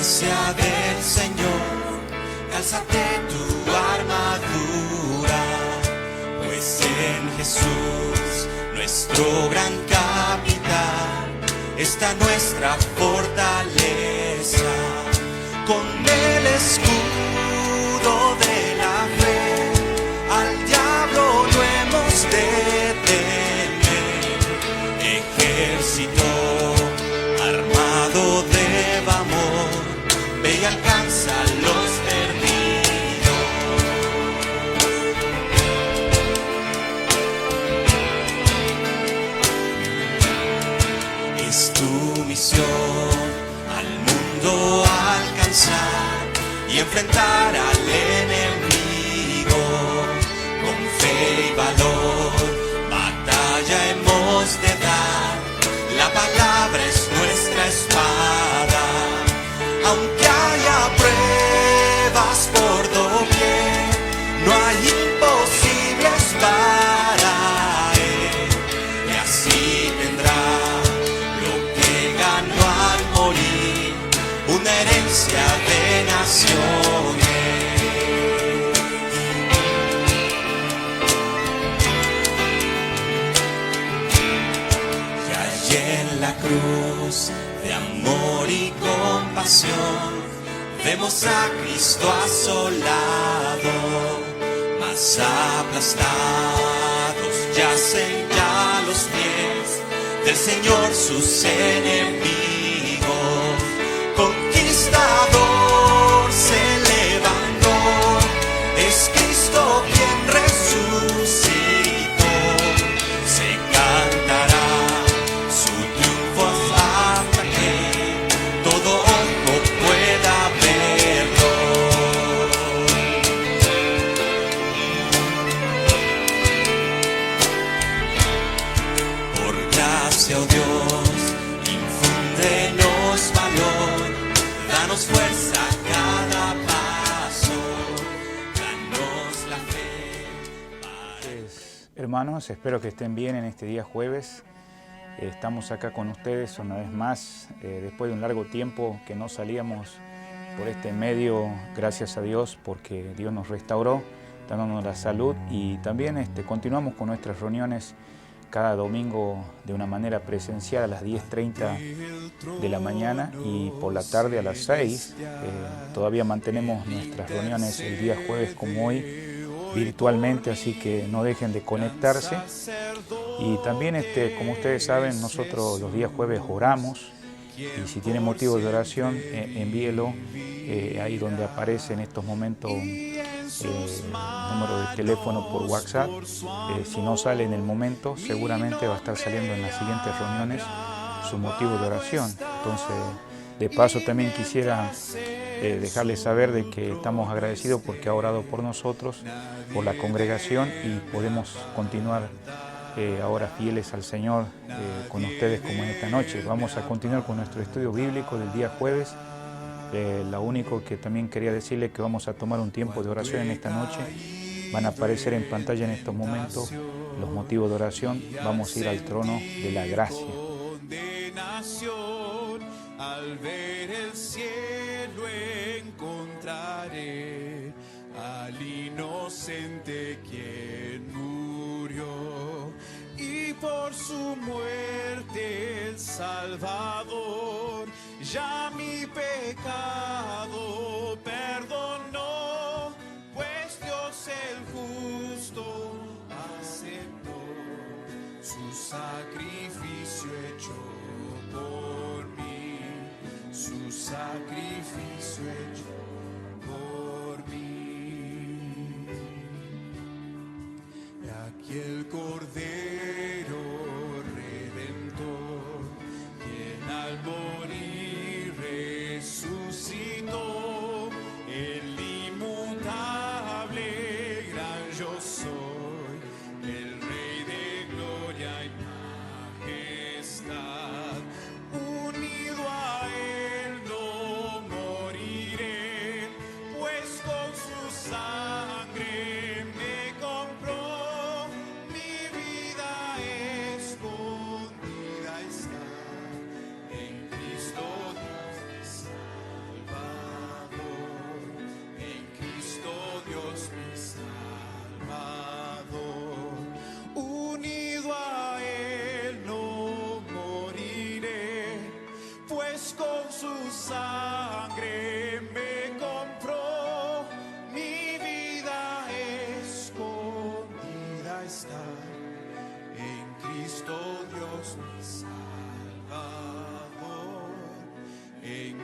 iglesia del Señor, cálzate tu armadura, pues en Jesús, nuestro gran capitán, está nuestra fortaleza. Con el escudo de la fe, al diablo no hemos de temer. Ejército armado de amor, ve y alcanza a los perdidos. Es tu misión al mundo alcanzar y enfrentar al enemigo con fe y valor. Batalla hemos de dar, la palabra es nuestra espada. Aunque haya pruebas por doquier, no hay imposibles para él. Y así tendrá lo que ganó al morir, una herencia de naciones. Y allí en la cruz de amor y compasión, vemos a Cristo asolado, mas aplastados yacen ya los pies del Señor sus enemigos. Conquistador se levantó, es Cristo quien resucitó. Se cantará su triunfo hasta que todo ojo pueda verlo. Por gracia, oh Dios, infúndenos valor, danos fuerza a cada paso, danos la fe. Hermanos, espero que estén bien en este día jueves. Estamos acá con ustedes una vez más, después de un largo tiempo que no salíamos por este medio, gracias a Dios, porque Dios nos restauró, dándonos la salud, y también continuamos con nuestras reuniones cada domingo de una manera presencial a las 10:30 de la mañana y por la tarde a las 6. Todavía mantenemos nuestras reuniones el día jueves como hoy, virtualmente, así que no dejen de conectarse. Y también, como ustedes saben, nosotros los días jueves oramos, y si tiene motivo de oración, envíelo ahí donde aparece en estos momentos número de teléfono por WhatsApp. Si no sale en el momento, seguramente va a estar saliendo en las siguientes reuniones su motivo de oración. Entonces, de paso también quisiera dejarles saber de que estamos agradecidos porque ha orado por nosotros, por la congregación, y podemos continuar ahora fieles al Señor con ustedes como en esta noche. Vamos a continuar con nuestro estudio bíblico del día jueves. Lo único que también quería decirles es que vamos a tomar un tiempo de oración en esta noche. Van a aparecer en pantalla en estos momentos los motivos de oración. Vamos a ir al trono de la gracia. Al ver el cielo encontraré al inocente quien murió, y por su muerte el Salvador ya mi pecado perdonó, pues Dios el justo aceptó su sacrificio hecho por mí, su sacrificio hecho por mí. Y aquí el Cordero Redentor, quien al morir resucitó, el inmutable gran yo soy, el Rey de gloria y majestad. Unido a él no moriré, pues con su sangre me compró, mi vida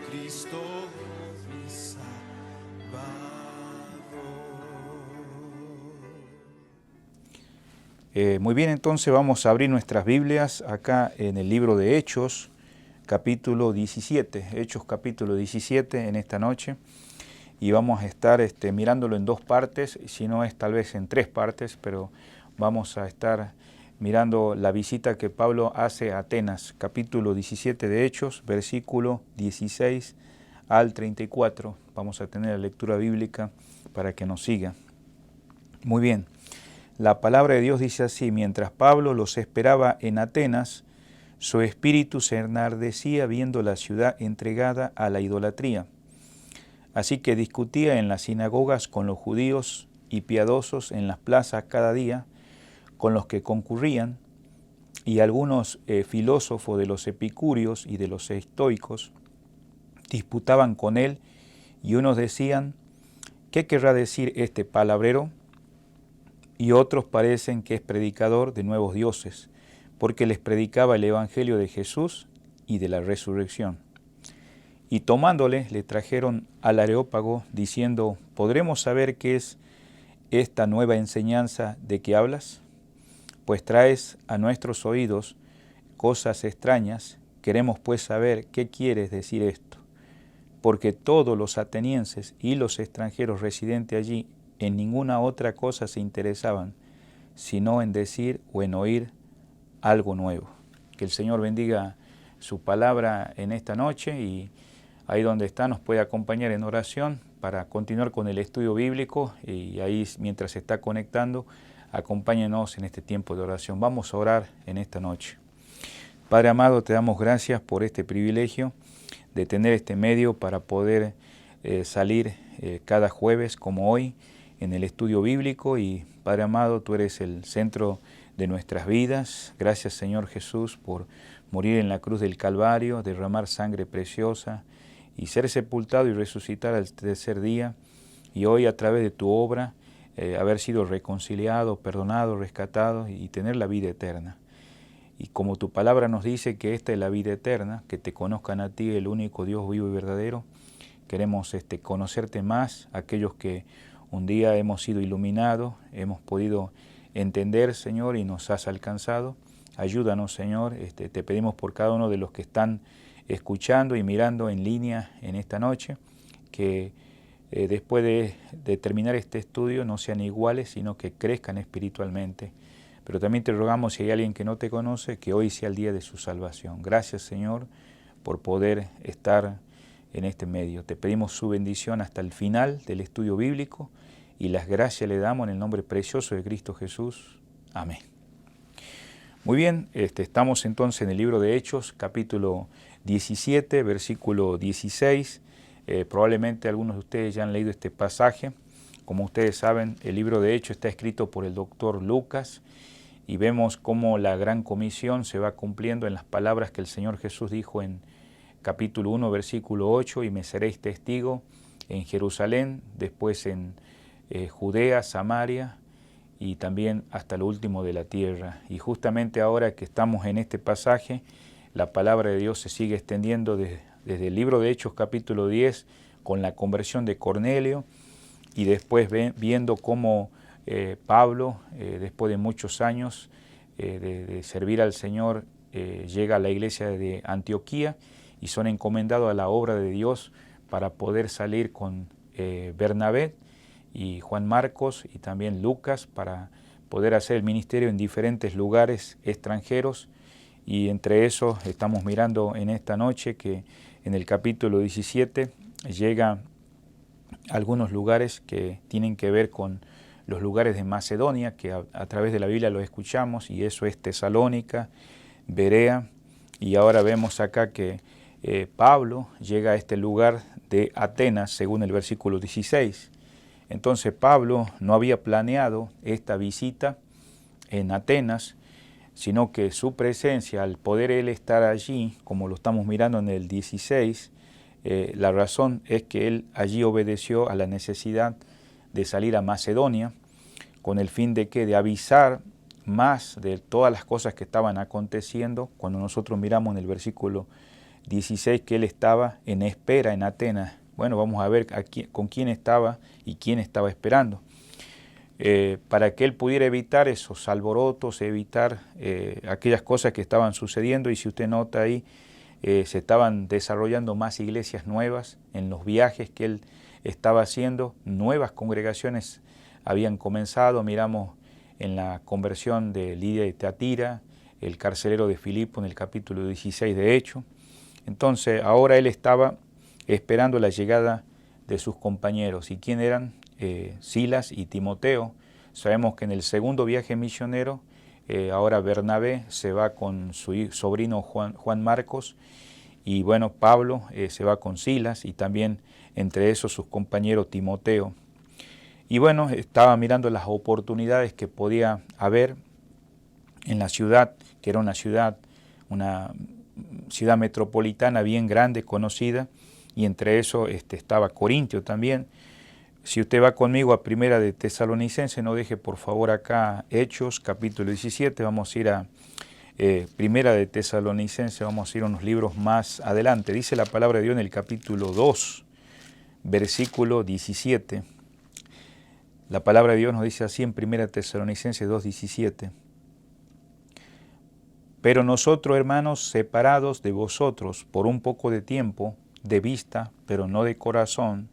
Cristo mi Salvador. Muy bien, entonces vamos a abrir nuestras Biblias acá en el libro de Hechos, capítulo 17. Hechos capítulo 17 en esta noche. Y vamos a estar mirándolo en dos partes, si no es tal vez en tres partes, pero vamos a estar mirando la visita que Pablo hace a Atenas, capítulo 17 de Hechos, versículo 16 al 34. Vamos a tener la lectura bíblica para que nos siga. Muy bien, la palabra de Dios dice así: mientras Pablo los esperaba en Atenas, su espíritu se enardecía viendo la ciudad entregada a la idolatría. Así que discutía en las sinagogas con los judíos y piadosos en las plazas cada día, con los que concurrían, y algunos filósofos de los epicúreos y de los estoicos disputaban con él, y unos decían: ¿qué querrá decir este palabrero? Y otros parecen que es predicador de nuevos dioses, porque les predicaba el evangelio de Jesús y de la resurrección. Y tomándole, le trajeron al Areópago, diciendo: ¿podremos saber qué es esta nueva enseñanza de que hablas? Pues traes a nuestros oídos cosas extrañas, queremos pues saber qué quieres decir esto. Porque todos los atenienses y los extranjeros residentes allí en ninguna otra cosa se interesaban, sino en decir o en oír algo nuevo. Que el Señor bendiga su palabra en esta noche, y ahí donde está nos puede acompañar en oración para continuar con el estudio bíblico, y ahí mientras se está conectando, acompáñenos en este tiempo de oración. Vamos a orar en esta noche. Padre amado, te damos gracias por este privilegio de tener este medio para poder salir cada jueves como hoy en el estudio bíblico. Y Padre amado, tú eres el centro de nuestras vidas. Gracias, Señor Jesús, por morir en la cruz del Calvario, derramar sangre preciosa y ser sepultado y resucitar al tercer día, y hoy a través de tu obra haber sido reconciliado, perdonado, rescatado y tener la vida eterna. Y como tu palabra nos dice que esta es la vida eterna, que te conozcan a ti, el único Dios vivo y verdadero, queremos conocerte más, aquellos que un día hemos sido iluminados, hemos podido entender, Señor, y nos has alcanzado. Ayúdanos, Señor, te pedimos por cada uno de los que están escuchando y mirando en línea en esta noche, que después de terminar este estudio no sean iguales, sino que crezcan espiritualmente. Pero también te rogamos, si hay alguien que no te conoce, que hoy sea el día de su salvación. Gracias, Señor, por poder estar en este medio. Te pedimos su bendición hasta el final del estudio bíblico, y las gracias le damos en el nombre precioso de Cristo Jesús. Amén. Muy bien, estamos entonces en el libro de Hechos, capítulo 17, versículo 16. Probablemente algunos de ustedes ya han leído este pasaje. Como ustedes saben, el libro de Hechos está escrito por el doctor Lucas, y vemos cómo la gran comisión se va cumpliendo en las palabras que el Señor Jesús dijo en capítulo 1, versículo 8, y me seréis testigo en Jerusalén, después en Judea, Samaria, y también hasta lo último de la tierra. Y justamente ahora que estamos en este pasaje, la palabra de Dios se sigue extendiendo desde el libro de Hechos capítulo 10, con la conversión de Cornelio, y después viendo cómo Pablo, después de muchos años de servir al Señor, llega a la iglesia de Antioquía, y son encomendados a la obra de Dios para poder salir con Bernabé y Juan Marcos y también Lucas, para poder hacer el ministerio en diferentes lugares extranjeros. Y entre esos estamos mirando en esta noche que en el capítulo 17 llega a algunos lugares que tienen que ver con los lugares de Macedonia, que a través de la Biblia lo escuchamos, y eso es Tesalónica, Berea, y ahora vemos acá que Pablo llega a este lugar de Atenas, según el versículo 16. Entonces Pablo no había planeado esta visita en Atenas, sino que su presencia, al poder él estar allí, como lo estamos mirando en el 16, la razón es que él allí obedeció a la necesidad de salir a Macedonia, con el fin de avisar más de todas las cosas que estaban aconteciendo. Cuando nosotros miramos en el versículo 16 que él estaba en espera en Atenas. Bueno, vamos a ver con quién estaba y quién estaba esperando. Para que él pudiera evitar esos alborotos, evitar aquellas cosas que estaban sucediendo, y si usted nota ahí, se estaban desarrollando más iglesias nuevas en los viajes que él estaba haciendo, nuevas congregaciones habían comenzado. Miramos en la conversión de Lidia de Teatira, el carcelero de Filipo en el capítulo 16 de Hechos. Entonces ahora él estaba esperando la llegada de sus compañeros. ¿Y quién eran? Silas y Timoteo. Sabemos que en el segundo viaje misionero, ahora Bernabé se va con su sobrino Juan Marcos, y bueno, Pablo se va con Silas, y también entre esos sus compañeros Timoteo. Y bueno, estaba mirando las oportunidades que podía haber en la ciudad, que era una ciudad metropolitana bien grande, conocida, y entre eso estaba Corintio también. Si usted va conmigo a Primera de Tesalonicenses, no deje por favor acá Hechos, capítulo 17, vamos a ir a Primera de Tesalonicenses, vamos a ir a unos libros más adelante. Dice la palabra de Dios en el capítulo 2, versículo 17. La palabra de Dios nos dice así en Primera Tesalonicenses 2, 17. Pero nosotros, hermanos, separados de vosotros por un poco de tiempo, de vista, pero no de corazón,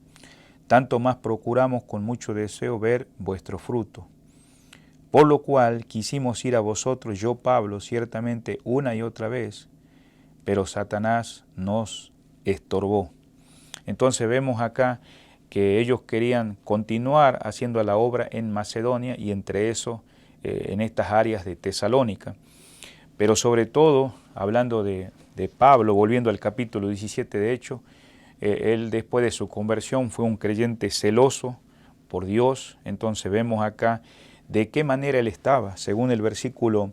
tanto más procuramos con mucho deseo ver vuestro fruto. Por lo cual quisimos ir a vosotros, yo Pablo, ciertamente una y otra vez, pero Satanás nos estorbó. Entonces vemos acá que ellos querían continuar haciendo la obra en Macedonia, y entre eso en estas áreas de Tesalónica. Pero sobre todo, hablando de Pablo, volviendo al capítulo 17 de Hechos, él después de su conversión fue un creyente celoso por Dios. Entonces vemos acá de qué manera él estaba. Según el versículo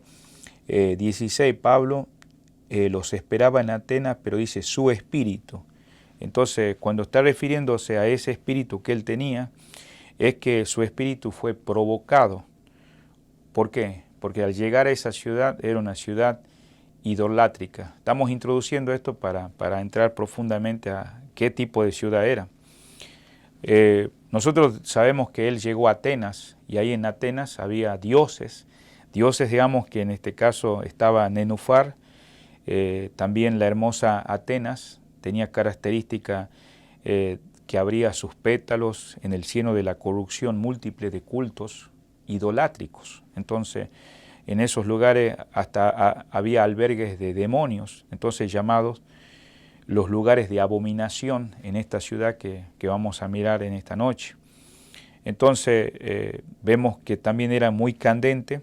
16, Pablo los esperaba en Atenas, pero dice su espíritu. Entonces, cuando está refiriéndose a ese espíritu que él tenía, es que su espíritu fue provocado. ¿Por qué? Porque al llegar a esa ciudad era una ciudad idolátrica. Estamos introduciendo esto para entrar profundamente a qué tipo de ciudad era. Nosotros sabemos que él llegó a Atenas, y ahí en Atenas había dioses, digamos que en este caso estaba Nenufar, también la hermosa Atenas tenía característica que abría sus pétalos en el cieno de la corrupción múltiple de cultos idolátricos. Entonces, en esos lugares hasta había albergues de demonios, entonces llamados los lugares de abominación en esta ciudad que vamos a mirar en esta noche. Entonces vemos que también era muy candente,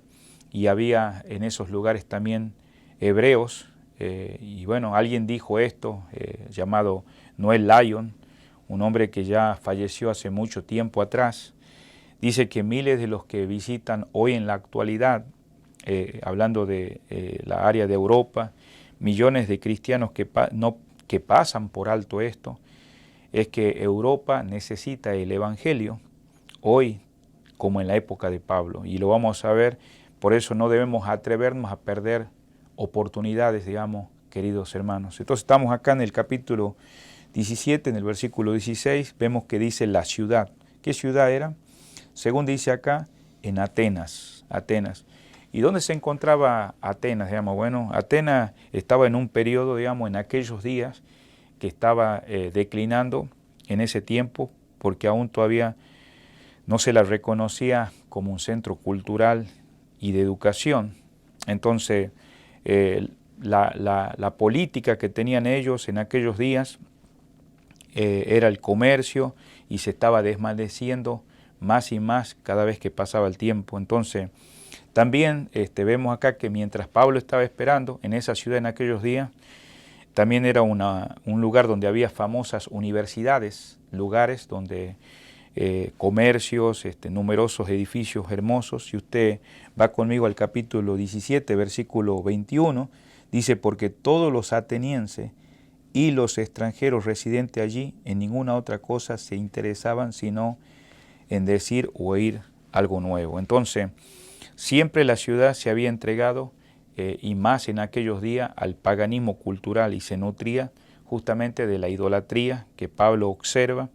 y había en esos lugares también hebreos, y bueno, alguien dijo esto, llamado Noel Lyon, un hombre que ya falleció hace mucho tiempo atrás. Dice que miles de los que visitan hoy en la actualidad, hablando de la área de Europa, millones de cristianos que pasan por alto esto, es que Europa necesita el Evangelio hoy como en la época de Pablo, y lo vamos a ver. Por eso no debemos atrevernos a perder oportunidades, digamos, queridos hermanos. Entonces estamos acá en el capítulo 17, en el versículo 16, vemos que dice la ciudad. ¿Qué ciudad era? Según dice acá, en Atenas. ¿Y dónde se encontraba Atenas? Digamos, bueno, Atenas estaba en un periodo, digamos, en aquellos días que estaba declinando en ese tiempo, porque aún todavía no se la reconocía como un centro cultural y de educación. Entonces, la política que tenían ellos en aquellos días era el comercio, y se estaba desvaneciendo más y más cada vez que pasaba el tiempo. Entonces, también vemos acá que mientras Pablo estaba esperando en esa ciudad en aquellos días, también era un lugar donde había famosas universidades, lugares donde comercios, numerosos edificios hermosos. Si usted va conmigo al capítulo 17, versículo 21, dice, porque todos los atenienses y los extranjeros residentes allí en ninguna otra cosa se interesaban sino en decir o oír algo nuevo. Entonces, siempre la ciudad se había entregado, y más en aquellos días, al paganismo cultural, y se nutría justamente de la idolatría que Pablo observa.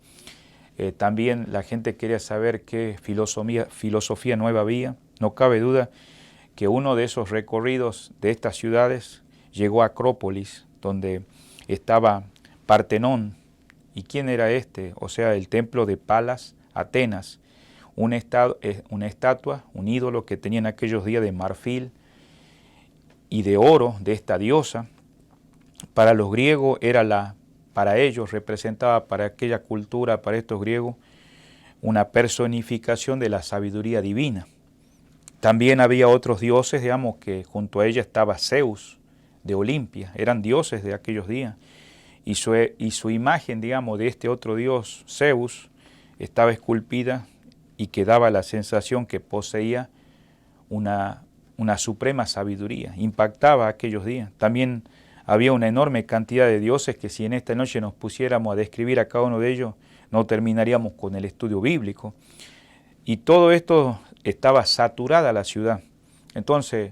También la gente quería saber qué filosofía nueva había. No cabe duda que uno de esos recorridos de estas ciudades llegó a Acrópolis, donde estaba Partenón. ¿Y quién era este? O sea, el templo de Palas, Atenas, una estatua, un ídolo que tenía en aquellos días de marfil y de oro de esta diosa. Para los griegos para ellos representaba, para aquella cultura, para estos griegos, una personificación de la sabiduría divina. También había otros dioses, digamos, que junto a ella estaba Zeus de Olimpia, eran dioses de aquellos días. Y su imagen, digamos, de este otro dios, Zeus, estaba esculpida y que daba la sensación que poseía una suprema sabiduría, impactaba aquellos días. También había una enorme cantidad de dioses que si en esta noche nos pusiéramos a describir a cada uno de ellos, no terminaríamos con el estudio bíblico. Y todo esto estaba saturada la ciudad. Entonces,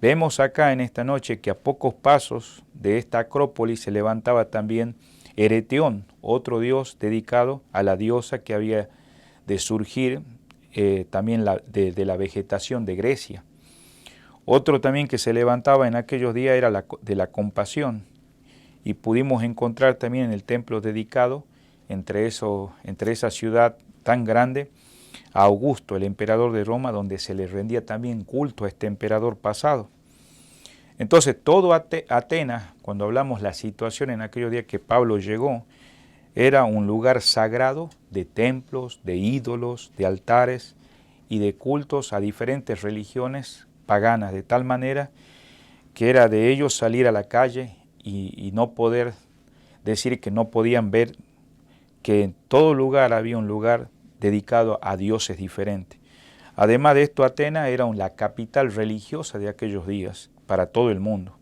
vemos acá en esta noche que a pocos pasos de esta Acrópolis se levantaba también Ereteón, otro dios dedicado a la diosa que había de surgir también de la vegetación de Grecia. Otro también que se levantaba en aquellos días era de la compasión, y pudimos encontrar también en el templo dedicado, entre esa ciudad tan grande, a Augusto, el emperador de Roma, donde se le rendía también culto a este emperador pasado. Entonces, todo Atenas, cuando hablamos la situación en aquellos días que Pablo llegó, era un lugar sagrado de templos, de ídolos, de altares y de cultos a diferentes religiones paganas, de tal manera que era de ellos salir a la calle y no poder decir que no podían ver que en todo lugar había un lugar dedicado a dioses diferentes. Además de esto, Atenas era la capital religiosa de aquellos días para todo el mundo.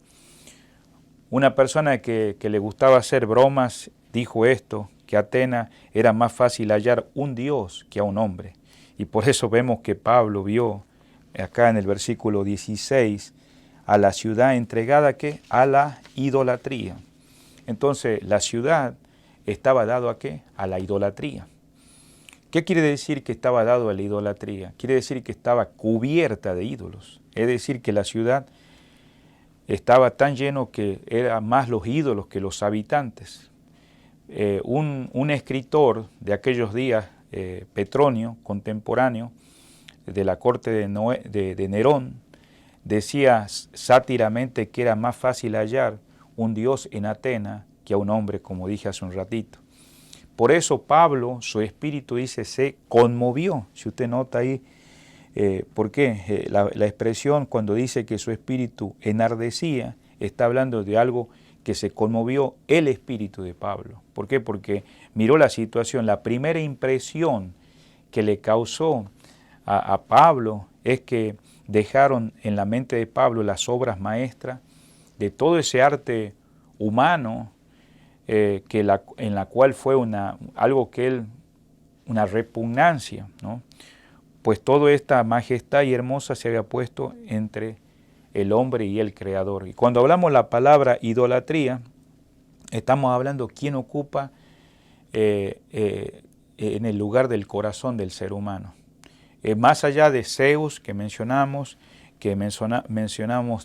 Una persona que le gustaba hacer bromas dijo esto, que Atenas era más fácil hallar un dios que a un hombre. Y por eso vemos que Pablo vio acá en el versículo 16 a la ciudad entregada ¿qué? A la idolatría. Entonces la ciudad estaba dado ¿a qué? A la idolatría. ¿Qué quiere decir que estaba dado a la idolatría? Quiere decir que estaba cubierta de ídolos. Es decir, que la ciudad estaba tan lleno que eran más los ídolos que los habitantes. Un escritor de aquellos días, Petronio, contemporáneo de la corte de Nerón, decía sátíramente que era más fácil hallar un dios en Atenas que a un hombre, como dije hace un ratito. Por eso Pablo, su espíritu, dice, se conmovió. Si usted nota ahí, ¿por qué? La expresión cuando dice que su espíritu enardecía, está hablando de algo que se conmovió el espíritu de Pablo. ¿Por qué? Porque miró la situación. La primera impresión que le causó a Pablo es que dejaron en la mente de Pablo las obras maestras de todo ese arte humano, en la cual fue algo que él, una repugnancia, ¿no? Pues toda esta majestad y hermosa se había puesto entre el hombre y el Creador. Y cuando hablamos la palabra idolatría, estamos hablando quién ocupa en el lugar del corazón del ser humano. Más allá de Zeus que mencionamos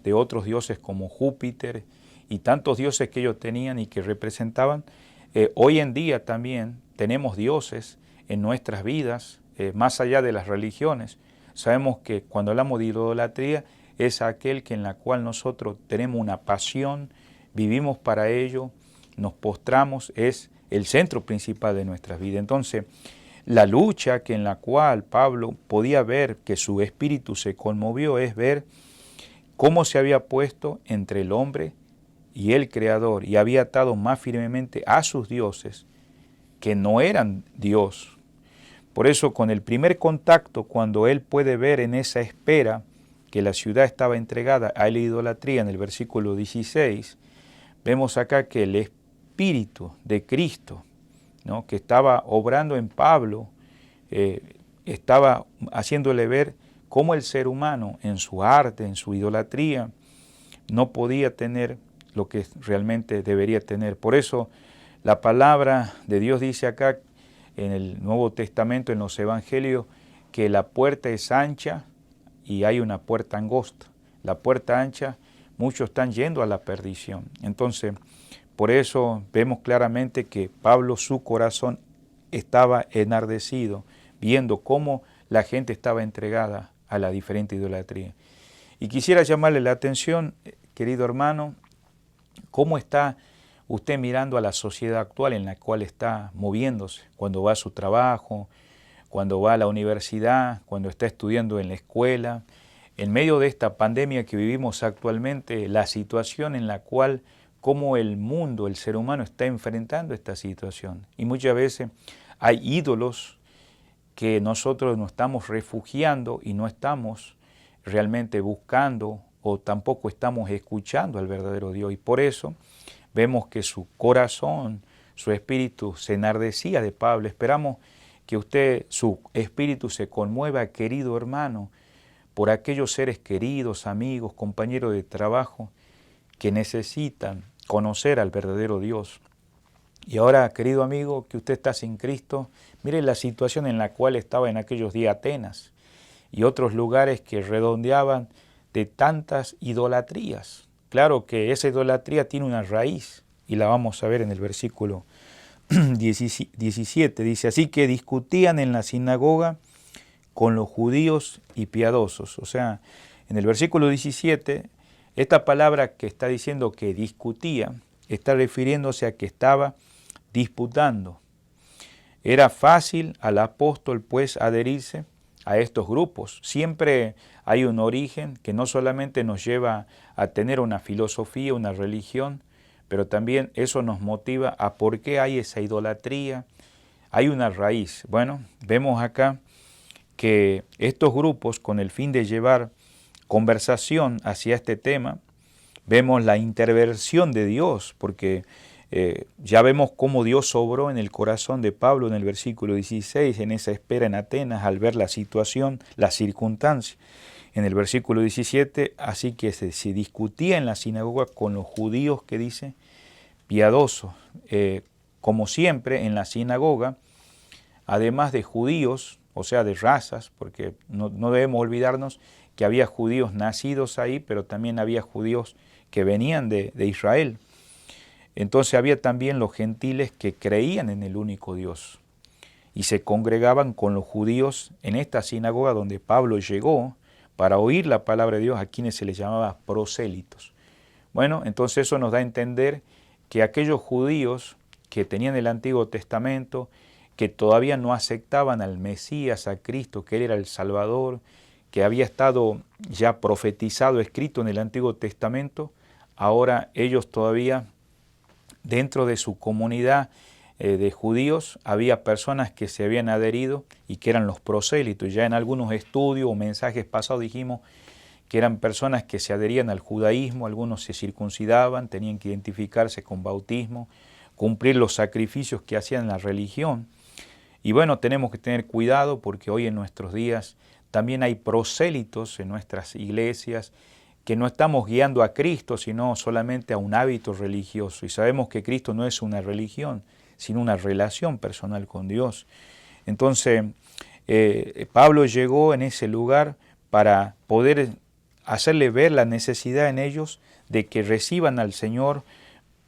de otros dioses como Júpiter y tantos dioses que ellos tenían y que representaban, hoy en día también tenemos dioses en nuestras vidas, más allá de las religiones. Sabemos que cuando hablamos de idolatría es aquel en la cual nosotros tenemos una pasión, vivimos para ello, nos postramos, es el centro principal de nuestras vidas. Entonces, la lucha en la cual Pablo podía ver que su espíritu se conmovió es ver cómo se había puesto entre el hombre y el Creador y había atado más firmemente a sus dioses que no eran Dios. Por eso con el primer contacto, cuando él puede ver en esa espera que la ciudad estaba entregada a la idolatría en el versículo 16, vemos acá que el Espíritu de Cristo, ¿no?, que estaba obrando en Pablo, estaba haciéndole ver cómo el ser humano en su arte, en su idolatría, no podía tener lo que realmente debería tener. Por eso la palabra de Dios dice acá en el Nuevo Testamento, en los Evangelios, que la puerta es ancha y hay una puerta angosta. La puerta ancha, muchos están yendo a la perdición. Entonces, por eso vemos claramente que Pablo, su corazón estaba enardecido, viendo cómo la gente estaba entregada a la diferente idolatría. Y quisiera llamarle la atención, querido hermano, cómo está usted mirando a la sociedad actual en la cual está moviéndose, cuando va a su trabajo, cuando va a la universidad, cuando está estudiando en la escuela. En medio de esta pandemia que vivimos actualmente, la situación en la cual, cómo el mundo, el ser humano está enfrentando esta situación. Y muchas veces hay ídolos que nosotros nos estamos refugiando y no estamos realmente buscando o tampoco estamos escuchando al verdadero Dios. Y por eso vemos que su corazón, su espíritu se enardecía de Pablo. Esperamos que usted, su espíritu se conmueva, querido hermano, por aquellos seres queridos, amigos, compañeros de trabajo que necesitan conocer al verdadero Dios. Y ahora, querido amigo, que usted está sin Cristo, mire la situación en la cual estaba en aquellos días Atenas y otros lugares que redondeaban de tantas idolatrías. Claro que esa idolatría tiene una raíz y la vamos a ver en el versículo 17. Dice, así que discutían en la sinagoga con los judíos y piadosos. O sea, en el versículo 17, esta palabra que está diciendo que discutía, está refiriéndose a que estaba disputando. Era fácil al apóstol pues adherirse a estos grupos. Siempre hay un origen que no solamente nos lleva a tener una filosofía, una religión, pero también eso nos motiva a por qué hay esa idolatría. Hay una raíz. Bueno, vemos acá que estos grupos, con el fin de llevar conversación hacia este tema, vemos la intervención de Dios, porque ya vemos cómo Dios obró en el corazón de Pablo en el versículo 16, en esa espera en Atenas, al ver la situación, la circunstancia. En el versículo 17, así que se discutía en la sinagoga con los judíos, que dice, piadosos. Como siempre, en la sinagoga, además de judíos, o sea, de razas, porque no debemos olvidarnos que había judíos nacidos ahí, pero también había judíos que venían de Israel. Entonces había también los gentiles que creían en el único Dios y se congregaban con los judíos en esta sinagoga donde Pablo llegó para oír la palabra de Dios, a quienes se les llamaba prosélitos. Bueno, entonces eso nos da a entender que aquellos judíos que tenían el Antiguo Testamento, que todavía no aceptaban al Mesías, a Cristo, que Él era el Salvador, que había estado ya profetizado, escrito en el Antiguo Testamento, ahora ellos todavía, dentro de su comunidad de judíos, había personas que se habían adherido y que eran los prosélitos. Ya en algunos estudios o mensajes pasados dijimos que eran personas que se adherían al judaísmo, algunos se circuncidaban, tenían que identificarse con bautismo, cumplir los sacrificios que hacían en la religión. Y bueno, tenemos que tener cuidado porque hoy en nuestros días también hay prosélitos en nuestras iglesias que no estamos guiando a Cristo, sino solamente a un hábito religioso. Y sabemos que Cristo no es una religión, sino una relación personal con Dios. Entonces, Pablo llegó en ese lugar para poder hacerle ver la necesidad en ellos de que reciban al Señor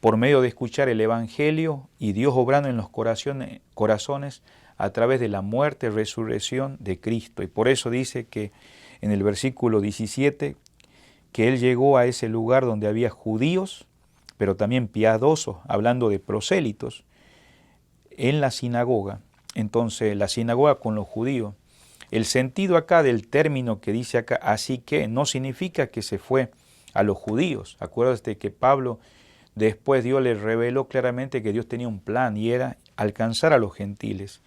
por medio de escuchar el Evangelio y Dios obrando en los corazones a través de la muerte y resurrección de Cristo. Y por eso dice que en el versículo 17, que él llegó a ese lugar donde había judíos, pero también piadosos, hablando de prosélitos, en la sinagoga. Entonces, la sinagoga con los judíos. El sentido acá del término que dice acá, así que, no significa que se fue a los judíos. Acuérdate que Pablo, después Dios le reveló claramente que Dios tenía un plan y era alcanzar a los gentiles.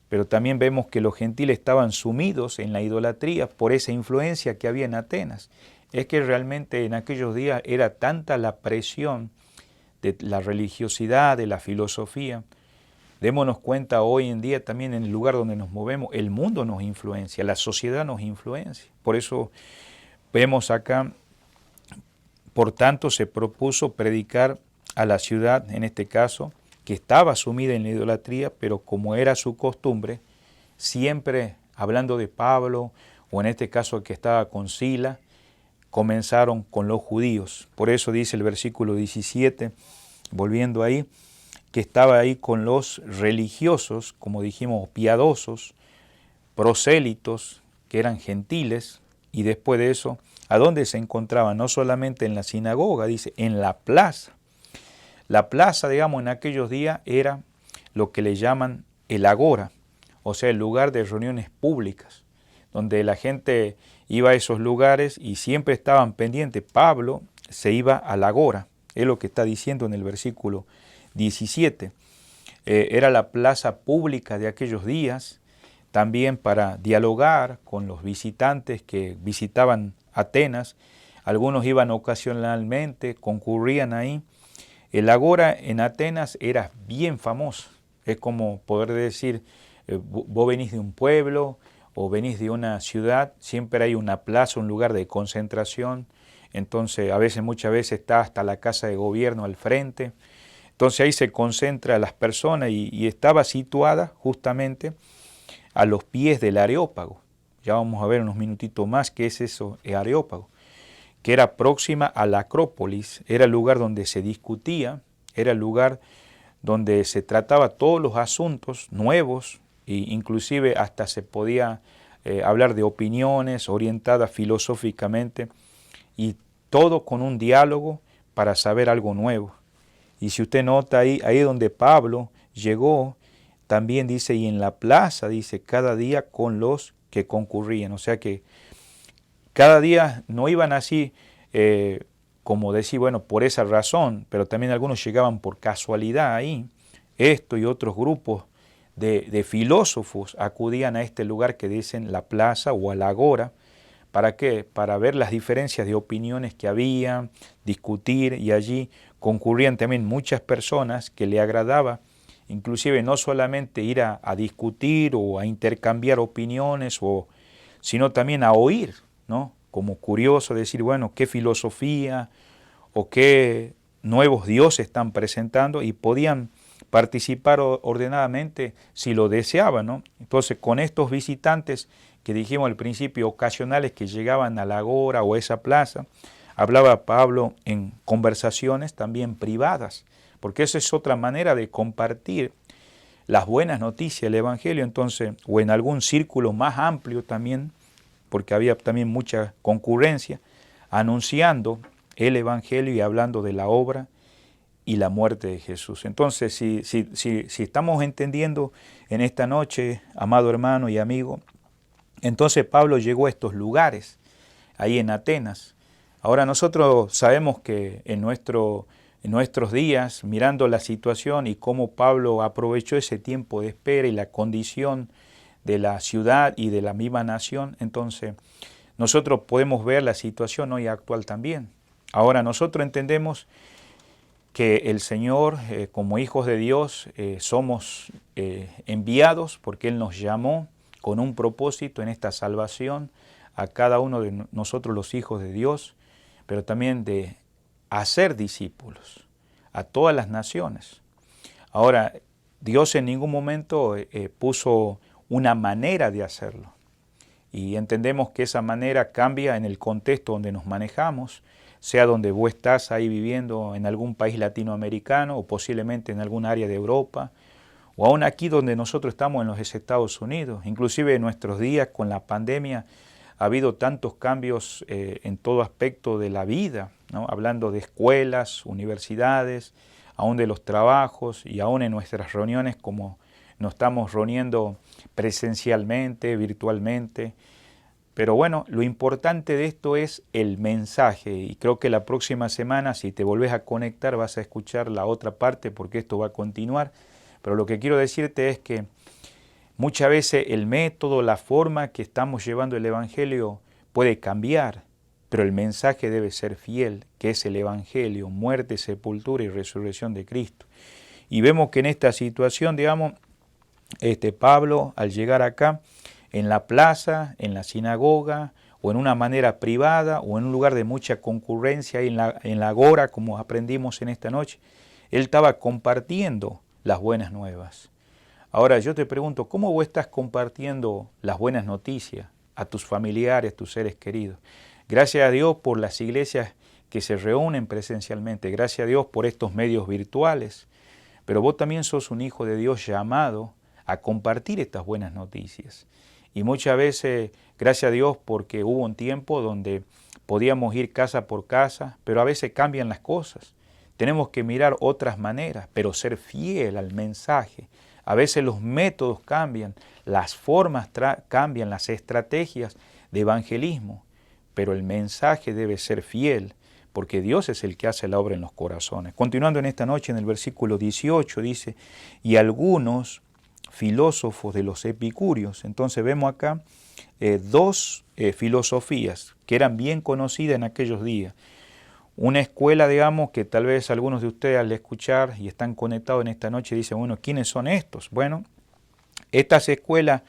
Pero también vemos que los gentiles estaban sumidos en la idolatría por esa influencia que había en Atenas. Es que realmente en aquellos días era tanta la presión de la religiosidad, de la filosofía. Démonos cuenta hoy en día también en el lugar donde nos movemos, el mundo nos influencia, la sociedad nos influencia. Por eso vemos acá, por tanto se propuso predicar a la ciudad, en este caso, que estaba sumida en la idolatría, pero como era su costumbre, siempre hablando de Pablo, o en este caso que estaba con Sila, comenzaron con los judíos. Por eso dice el versículo 17, volviendo ahí, que estaba ahí con los religiosos, como dijimos, piadosos, prosélitos, que eran gentiles, y después de eso, ¿a dónde se encontraban? No solamente en la sinagoga, dice, en la plaza. La plaza, digamos, en aquellos días era lo que le llaman el agora, o sea, el lugar de reuniones públicas, donde la gente iba a esos lugares y siempre estaban pendientes. Pablo se iba al agora, es lo que está diciendo en el versículo 17. Era la plaza pública de aquellos días, también para dialogar con los visitantes que visitaban Atenas. Algunos iban ocasionalmente, concurrían ahí. El agora en Atenas era bien famoso. Es como poder decir, vos venís de un pueblo o venís de una ciudad, siempre hay una plaza, un lugar de concentración. Entonces, muchas veces está hasta la casa de gobierno al frente. Entonces ahí se concentra las personas y estaba situada justamente a los pies del Areópago. Ya vamos a ver unos minutitos más qué es eso, el Areópago, que era próxima a la Acrópolis, era el lugar donde se discutía, era el lugar donde se trataba todos los asuntos nuevos, e inclusive hasta se podía hablar de opiniones orientadas filosóficamente, y todo con un diálogo para saber algo nuevo. Y si usted nota ahí donde Pablo llegó, también dice, y en la plaza, dice, cada día con los que concurrían. O sea que cada día no iban así, como decir, bueno, por esa razón, pero también algunos llegaban por casualidad ahí. Esto y otros grupos de filósofos acudían a este lugar que dicen la plaza o al agora. ¿Para qué? Para ver las diferencias de opiniones que había, discutir, y allí concurrían también muchas personas que le agradaba, inclusive no solamente ir a discutir o a intercambiar opiniones, sino también a oír, ¿no? Como curioso decir, bueno, qué filosofía o qué nuevos dioses están presentando, y podían participar ordenadamente si lo deseaban, ¿no? Entonces, con estos visitantes que dijimos al principio, ocasionales, que llegaban a la agora o a esa plaza, hablaba Pablo en conversaciones también privadas, porque esa es otra manera de compartir las buenas noticias del Evangelio. Entonces, o en algún círculo más amplio también, porque había también mucha concurrencia, anunciando el Evangelio y hablando de la obra y la muerte de Jesús. Entonces, si estamos entendiendo en esta noche, amado hermano y amigo, entonces Pablo llegó a estos lugares, ahí en Atenas. Ahora nosotros sabemos que en nuestros días, mirando la situación y cómo Pablo aprovechó ese tiempo de espera y la condición de la ciudad y de la misma nación, entonces nosotros podemos ver la situación hoy actual también. Ahora nosotros entendemos que el Señor, como hijos de Dios, somos enviados porque Él nos llamó con un propósito en esta salvación a cada uno de nosotros los hijos de Dios, pero también de hacer discípulos a todas las naciones. Ahora, Dios en ningún momento puso una manera de hacerlo, y entendemos que esa manera cambia en el contexto donde nos manejamos, sea donde vos estás ahí viviendo en algún país latinoamericano o posiblemente en algún área de Europa, o aún aquí donde nosotros estamos en los Estados Unidos. Inclusive en nuestros días con la pandemia ha habido tantos cambios en todo aspecto de la vida, ¿no? Hablando de escuelas, universidades, aún de los trabajos y aún en nuestras reuniones, como nos estamos reuniendo presencialmente, virtualmente. Pero bueno, lo importante de esto es el mensaje, y creo que la próxima semana, si te volvés a conectar, vas a escuchar la otra parte, porque esto va a continuar. Pero lo que quiero decirte es que muchas veces el método, la forma que estamos llevando el Evangelio puede cambiar, pero el mensaje debe ser fiel, que es el Evangelio, muerte, sepultura y resurrección de Cristo. Y vemos que en esta situación, digamos, Pablo, al llegar acá, en la plaza, en la sinagoga o en una manera privada, o en un lugar de mucha concurrencia en la agora, como aprendimos en esta noche. Él estaba compartiendo las buenas nuevas. Ahora yo te pregunto, ¿cómo vos estás compartiendo las buenas noticias a tus familiares, a tus seres queridos? Gracias a Dios por las iglesias que se reúnen presencialmente, gracias a Dios por estos medios virtuales, pero vos también sos un hijo de Dios llamado a compartir estas buenas noticias. Y muchas veces, gracias a Dios, porque hubo un tiempo donde podíamos ir casa por casa, pero a veces cambian las cosas. Tenemos que mirar otras maneras, pero ser fiel al mensaje. A veces los métodos cambian, las formas cambian, las estrategias de evangelismo, pero el mensaje debe ser fiel, porque Dios es el que hace la obra en los corazones. Continuando en esta noche, en el versículo 18 dice, y algunos filósofos de los epicúreos. Entonces vemos acá dos filosofías que eran bien conocidas en aquellos días. Una escuela, digamos, que tal vez algunos de ustedes al escuchar y están conectados en esta noche dicen, bueno, ¿quiénes son estos? Bueno, estas escuelas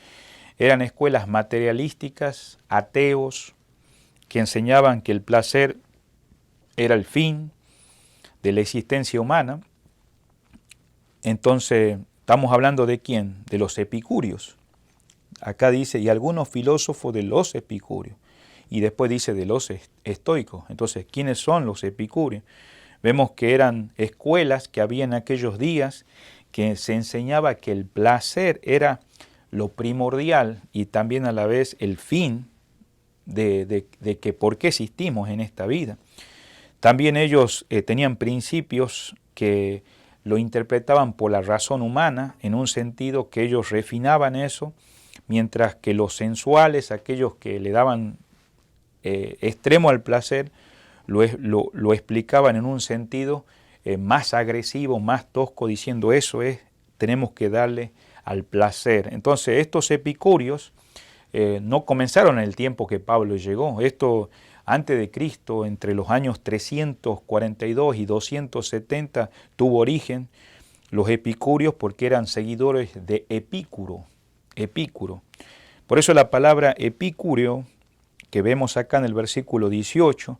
eran escuelas materialísticas, ateos, que enseñaban que el placer era el fin de la existencia humana. Entonces, estamos hablando de quién? De los epicúreos. Acá dice, y algunos filósofos de los epicúreos. Y después dice de los estoicos. Entonces, ¿quiénes son los epicúreos? Vemos que eran escuelas que había en aquellos días que se enseñaba que el placer era lo primordial y también a la vez el fin de que por qué existimos en esta vida. También ellos tenían principios que lo interpretaban por la razón humana, en un sentido que ellos refinaban eso, mientras que los sensuales, aquellos que le daban extremo al placer, lo explicaban en un sentido más agresivo, más tosco, diciendo eso es, tenemos que darle al placer. Entonces estos epicúreos no comenzaron en el tiempo que Pablo llegó. Esto antes de Cristo, entre los años 342 y 270, tuvo origen los epicúreos porque eran seguidores de Epicuro. Por eso la palabra epicúreo, que vemos acá en el versículo 18,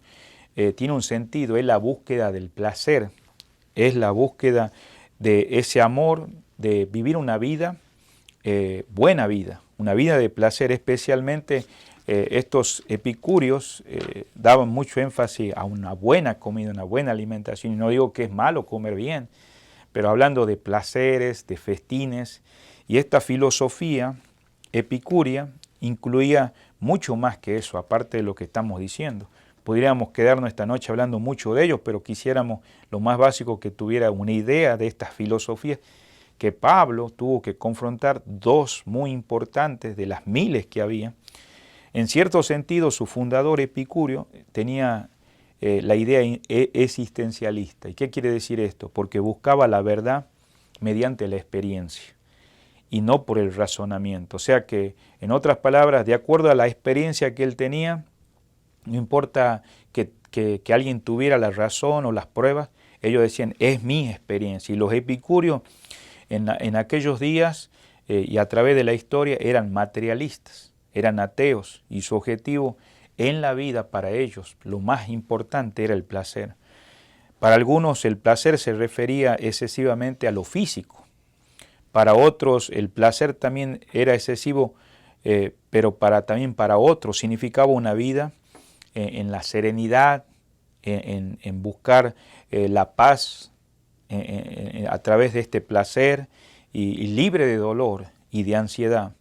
tiene un sentido, es la búsqueda del placer, es la búsqueda de ese amor, de vivir una vida, buena vida, una vida de placer. Especialmente estos epicúreos daban mucho énfasis a una buena comida, una buena alimentación. Y no digo que es malo comer bien, pero hablando de placeres, de festines. Y esta filosofía epicúrea incluía mucho más que eso, aparte de lo que estamos diciendo. Podríamos quedarnos esta noche hablando mucho de ellos, pero quisiéramos lo más básico que tuviera una idea de estas filosofías, que Pablo tuvo que confrontar dos muy importantes de las miles que había. En cierto sentido, su fundador Epicúreo tenía la idea existencialista. ¿Y qué quiere decir esto? Porque buscaba la verdad mediante la experiencia y no por el razonamiento. O sea que, en otras palabras, de acuerdo a la experiencia que él tenía, no importa que alguien tuviera la razón o las pruebas, ellos decían, es mi experiencia. Y los epicúreos en aquellos días y a través de la historia eran materialistas, eran ateos, y su objetivo en la vida para ellos, lo más importante era el placer. Para algunos el placer se refería excesivamente a lo físico. Para otros el placer también era excesivo, pero también para otros significaba una vida en la serenidad, en buscar la paz a través de este placer y libre de dolor y de ansiedad.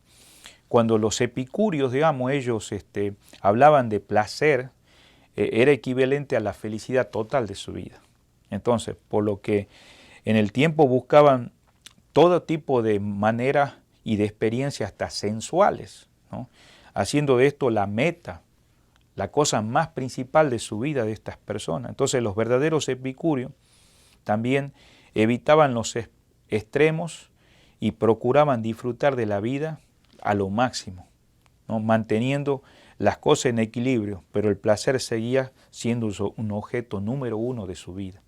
Cuando los epicúreos, digamos, ellos hablaban de placer, era equivalente a la felicidad total de su vida. Entonces, por lo que en el tiempo buscaban todo tipo de maneras y de experiencias hasta sensuales, ¿no? Haciendo de esto la meta, la cosa más principal de su vida de estas personas. Entonces los verdaderos epicúreos también evitaban los extremos y procuraban disfrutar de la vida a lo máximo, ¿no? Manteniendo las cosas en equilibrio, pero el placer seguía siendo un objeto número uno de su vida.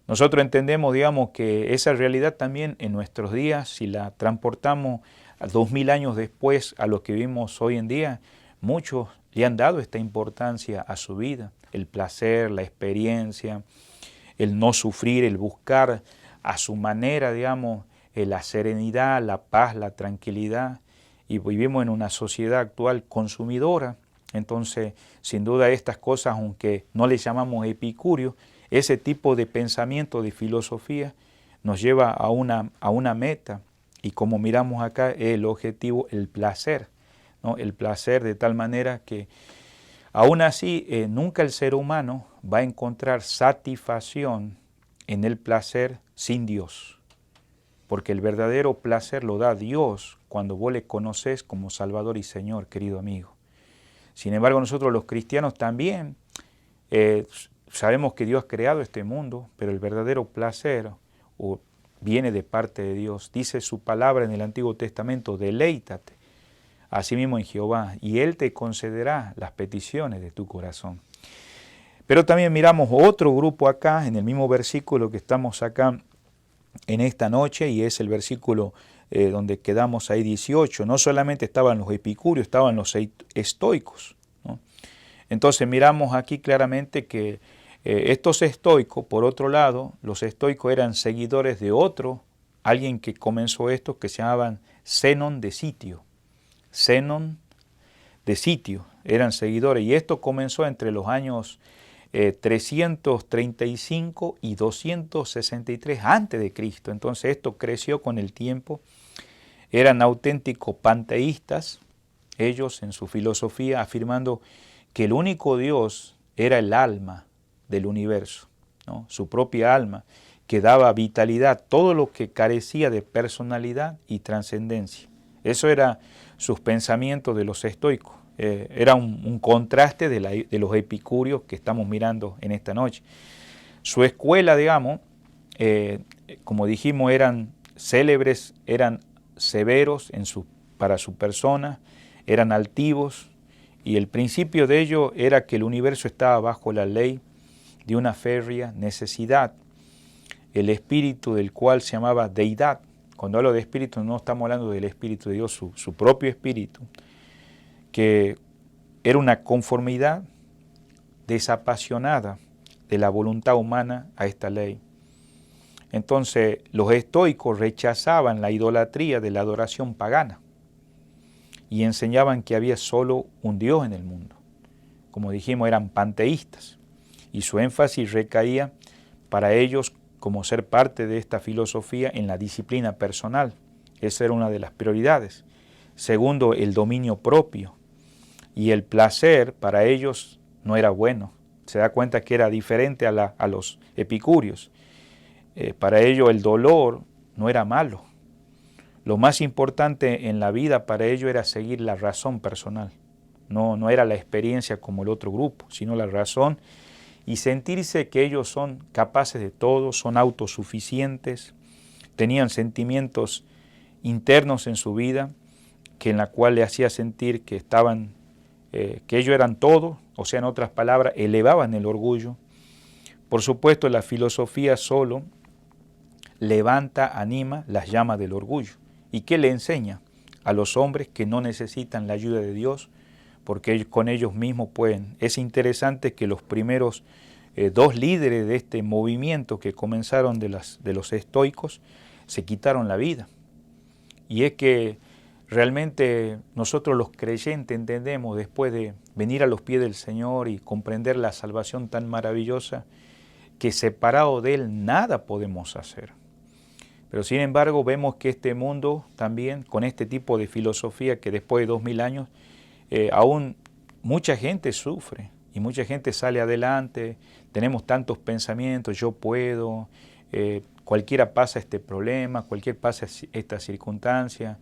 Nosotros entendemos, digamos, que esa realidad también en nuestros días, si la transportamos a 2000 años después a lo que vivimos hoy en día, muchos le han dado esta importancia a su vida, el placer, la experiencia, el no sufrir, el buscar a su manera, digamos, la serenidad, la paz, la tranquilidad. Y vivimos en una sociedad actual consumidora. Entonces, sin duda estas cosas, aunque no les llamamos epicúreos, ese tipo de pensamiento, de filosofía, nos lleva a una meta. Y como miramos acá, el objetivo, el placer, ¿no? El placer de tal manera que aún así nunca el ser humano va a encontrar satisfacción en el placer sin Dios. Porque el verdadero placer lo da Dios cuando vos le conoces como Salvador y Señor, querido amigo. Sin embargo, nosotros los cristianos también sabemos que Dios ha creado este mundo, pero el verdadero placer viene de parte de Dios. Dice su palabra en el Antiguo Testamento, deleítate asimismo en Jehová, y Él te concederá las peticiones de tu corazón. Pero también miramos otro grupo acá, en el mismo versículo que estamos acá en esta noche, y es el versículo donde quedamos ahí 18. No solamente estaban los epicúreos, estaban los estoicos, ¿no? Entonces miramos aquí claramente que estos estoicos, por otro lado, los estoicos eran seguidores de alguien que comenzó esto, que se llamaban Zenón de Sitio. Zenón de Sitio, eran seguidores, y esto comenzó entre los años 335 y 263 antes de Cristo. Entonces esto creció con el tiempo. Eran auténticos panteístas, ellos en su filosofía afirmando que el único Dios era el alma del universo, ¿no? Su propia alma, que daba vitalidad, todo lo que carecía de personalidad y trascendencia. Eso era sus pensamientos de los estoicos. Era un contraste de los epicúreos que estamos mirando en esta noche. Su escuela, digamos, como dijimos, eran célebres, eran severos para su persona, eran altivos, y el principio de ello era que el universo estaba bajo la ley de una férrea necesidad, el espíritu del cual se llamaba deidad. Cuando hablo de espíritu no estamos hablando del espíritu de Dios, su propio espíritu, que era una conformidad desapasionada de la voluntad humana a esta ley. Entonces los estoicos rechazaban la idolatría de la adoración pagana y enseñaban que había solo un Dios en el mundo. Como dijimos, eran panteístas, y su énfasis recaía para ellos como ser parte de esta filosofía en la disciplina personal. Esa era una de las prioridades. Segundo, el dominio propio. Y el placer para ellos no era bueno. Se da cuenta que era diferente a los epicúreos. Para ellos el dolor no era malo. Lo más importante en la vida para ellos era seguir la razón personal. No era la experiencia como el otro grupo, sino la razón, y sentirse que ellos son capaces de todo, son autosuficientes, tenían sentimientos internos en su vida, que en la cual le hacía sentir que que ellos eran todo, o sea, en otras palabras, elevaban el orgullo. Por supuesto, la filosofía solo levanta, anima las llamas del orgullo. ¿Y qué le enseña? A los hombres que no necesitan la ayuda de Dios, porque ellos, con ellos mismos pueden. Es interesante que los primeros dos líderes de este movimiento que comenzaron de los estoicos se quitaron la vida. Y es que realmente nosotros los creyentes entendemos, después de venir a los pies del Señor y comprender la salvación tan maravillosa, que separado de Él nada podemos hacer. Pero sin embargo vemos que este mundo también, con este tipo de filosofía que después de 2000 años, aún mucha gente sufre y mucha gente sale adelante. Tenemos tantos pensamientos, yo puedo, cualquiera pasa este problema, cualquiera pasa esta circunstancia,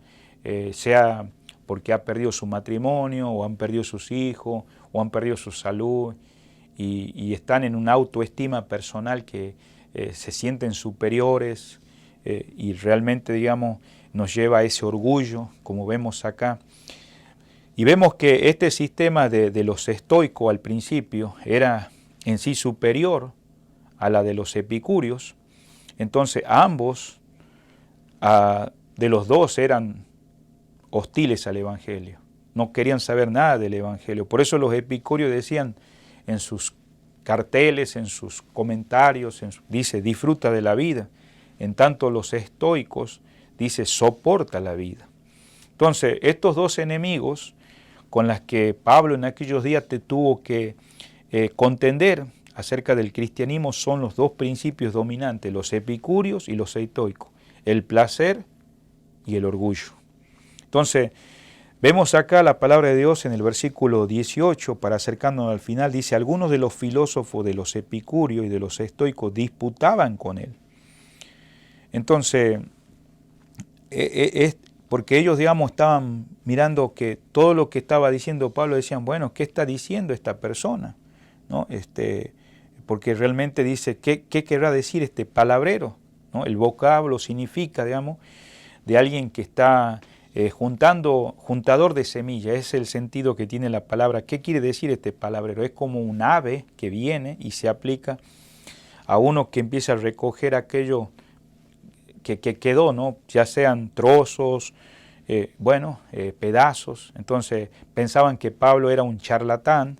sea porque ha perdido su matrimonio, o han perdido sus hijos, o han perdido su salud, y están en una autoestima personal que se sienten superiores, y realmente, digamos, nos lleva a ese orgullo, como vemos acá. Y vemos que este sistema de los estoicos al principio era en sí superior a la de los epicúreos. Entonces ambos, de los dos, eran hostiles al Evangelio. no querían saber nada del Evangelio. Por eso los epicúreos decían en sus carteles, en sus comentarios, dice, disfruta de la vida. En tanto los estoicos, dice, soporta la vida. Entonces, estos dos enemigos con los que Pablo en aquellos días te tuvo que contender acerca del cristianismo son los dos principios dominantes, los epicúreos y los estoicos, el placer y el orgullo. Entonces, vemos acá la palabra de Dios en el versículo 18, para acercarnos al final, dice, algunos de los filósofos de los epicúreos y de los estoicos disputaban con él. Entonces, porque ellos, digamos, estaban mirando que todo lo que estaba diciendo Pablo, decían, bueno, ¿qué está diciendo esta persona? ¿No? Porque realmente dice, ¿qué querrá decir este palabrero? ¿No? El vocablo significa, digamos, de alguien que está juntador de semillas, es el sentido que tiene la palabra. ¿Qué quiere decir este palabrero? Es como un ave que viene y se aplica a uno que empieza a recoger aquello que quedó, ¿no? Ya sean trozos, pedazos. Entonces pensaban que Pablo era un charlatán,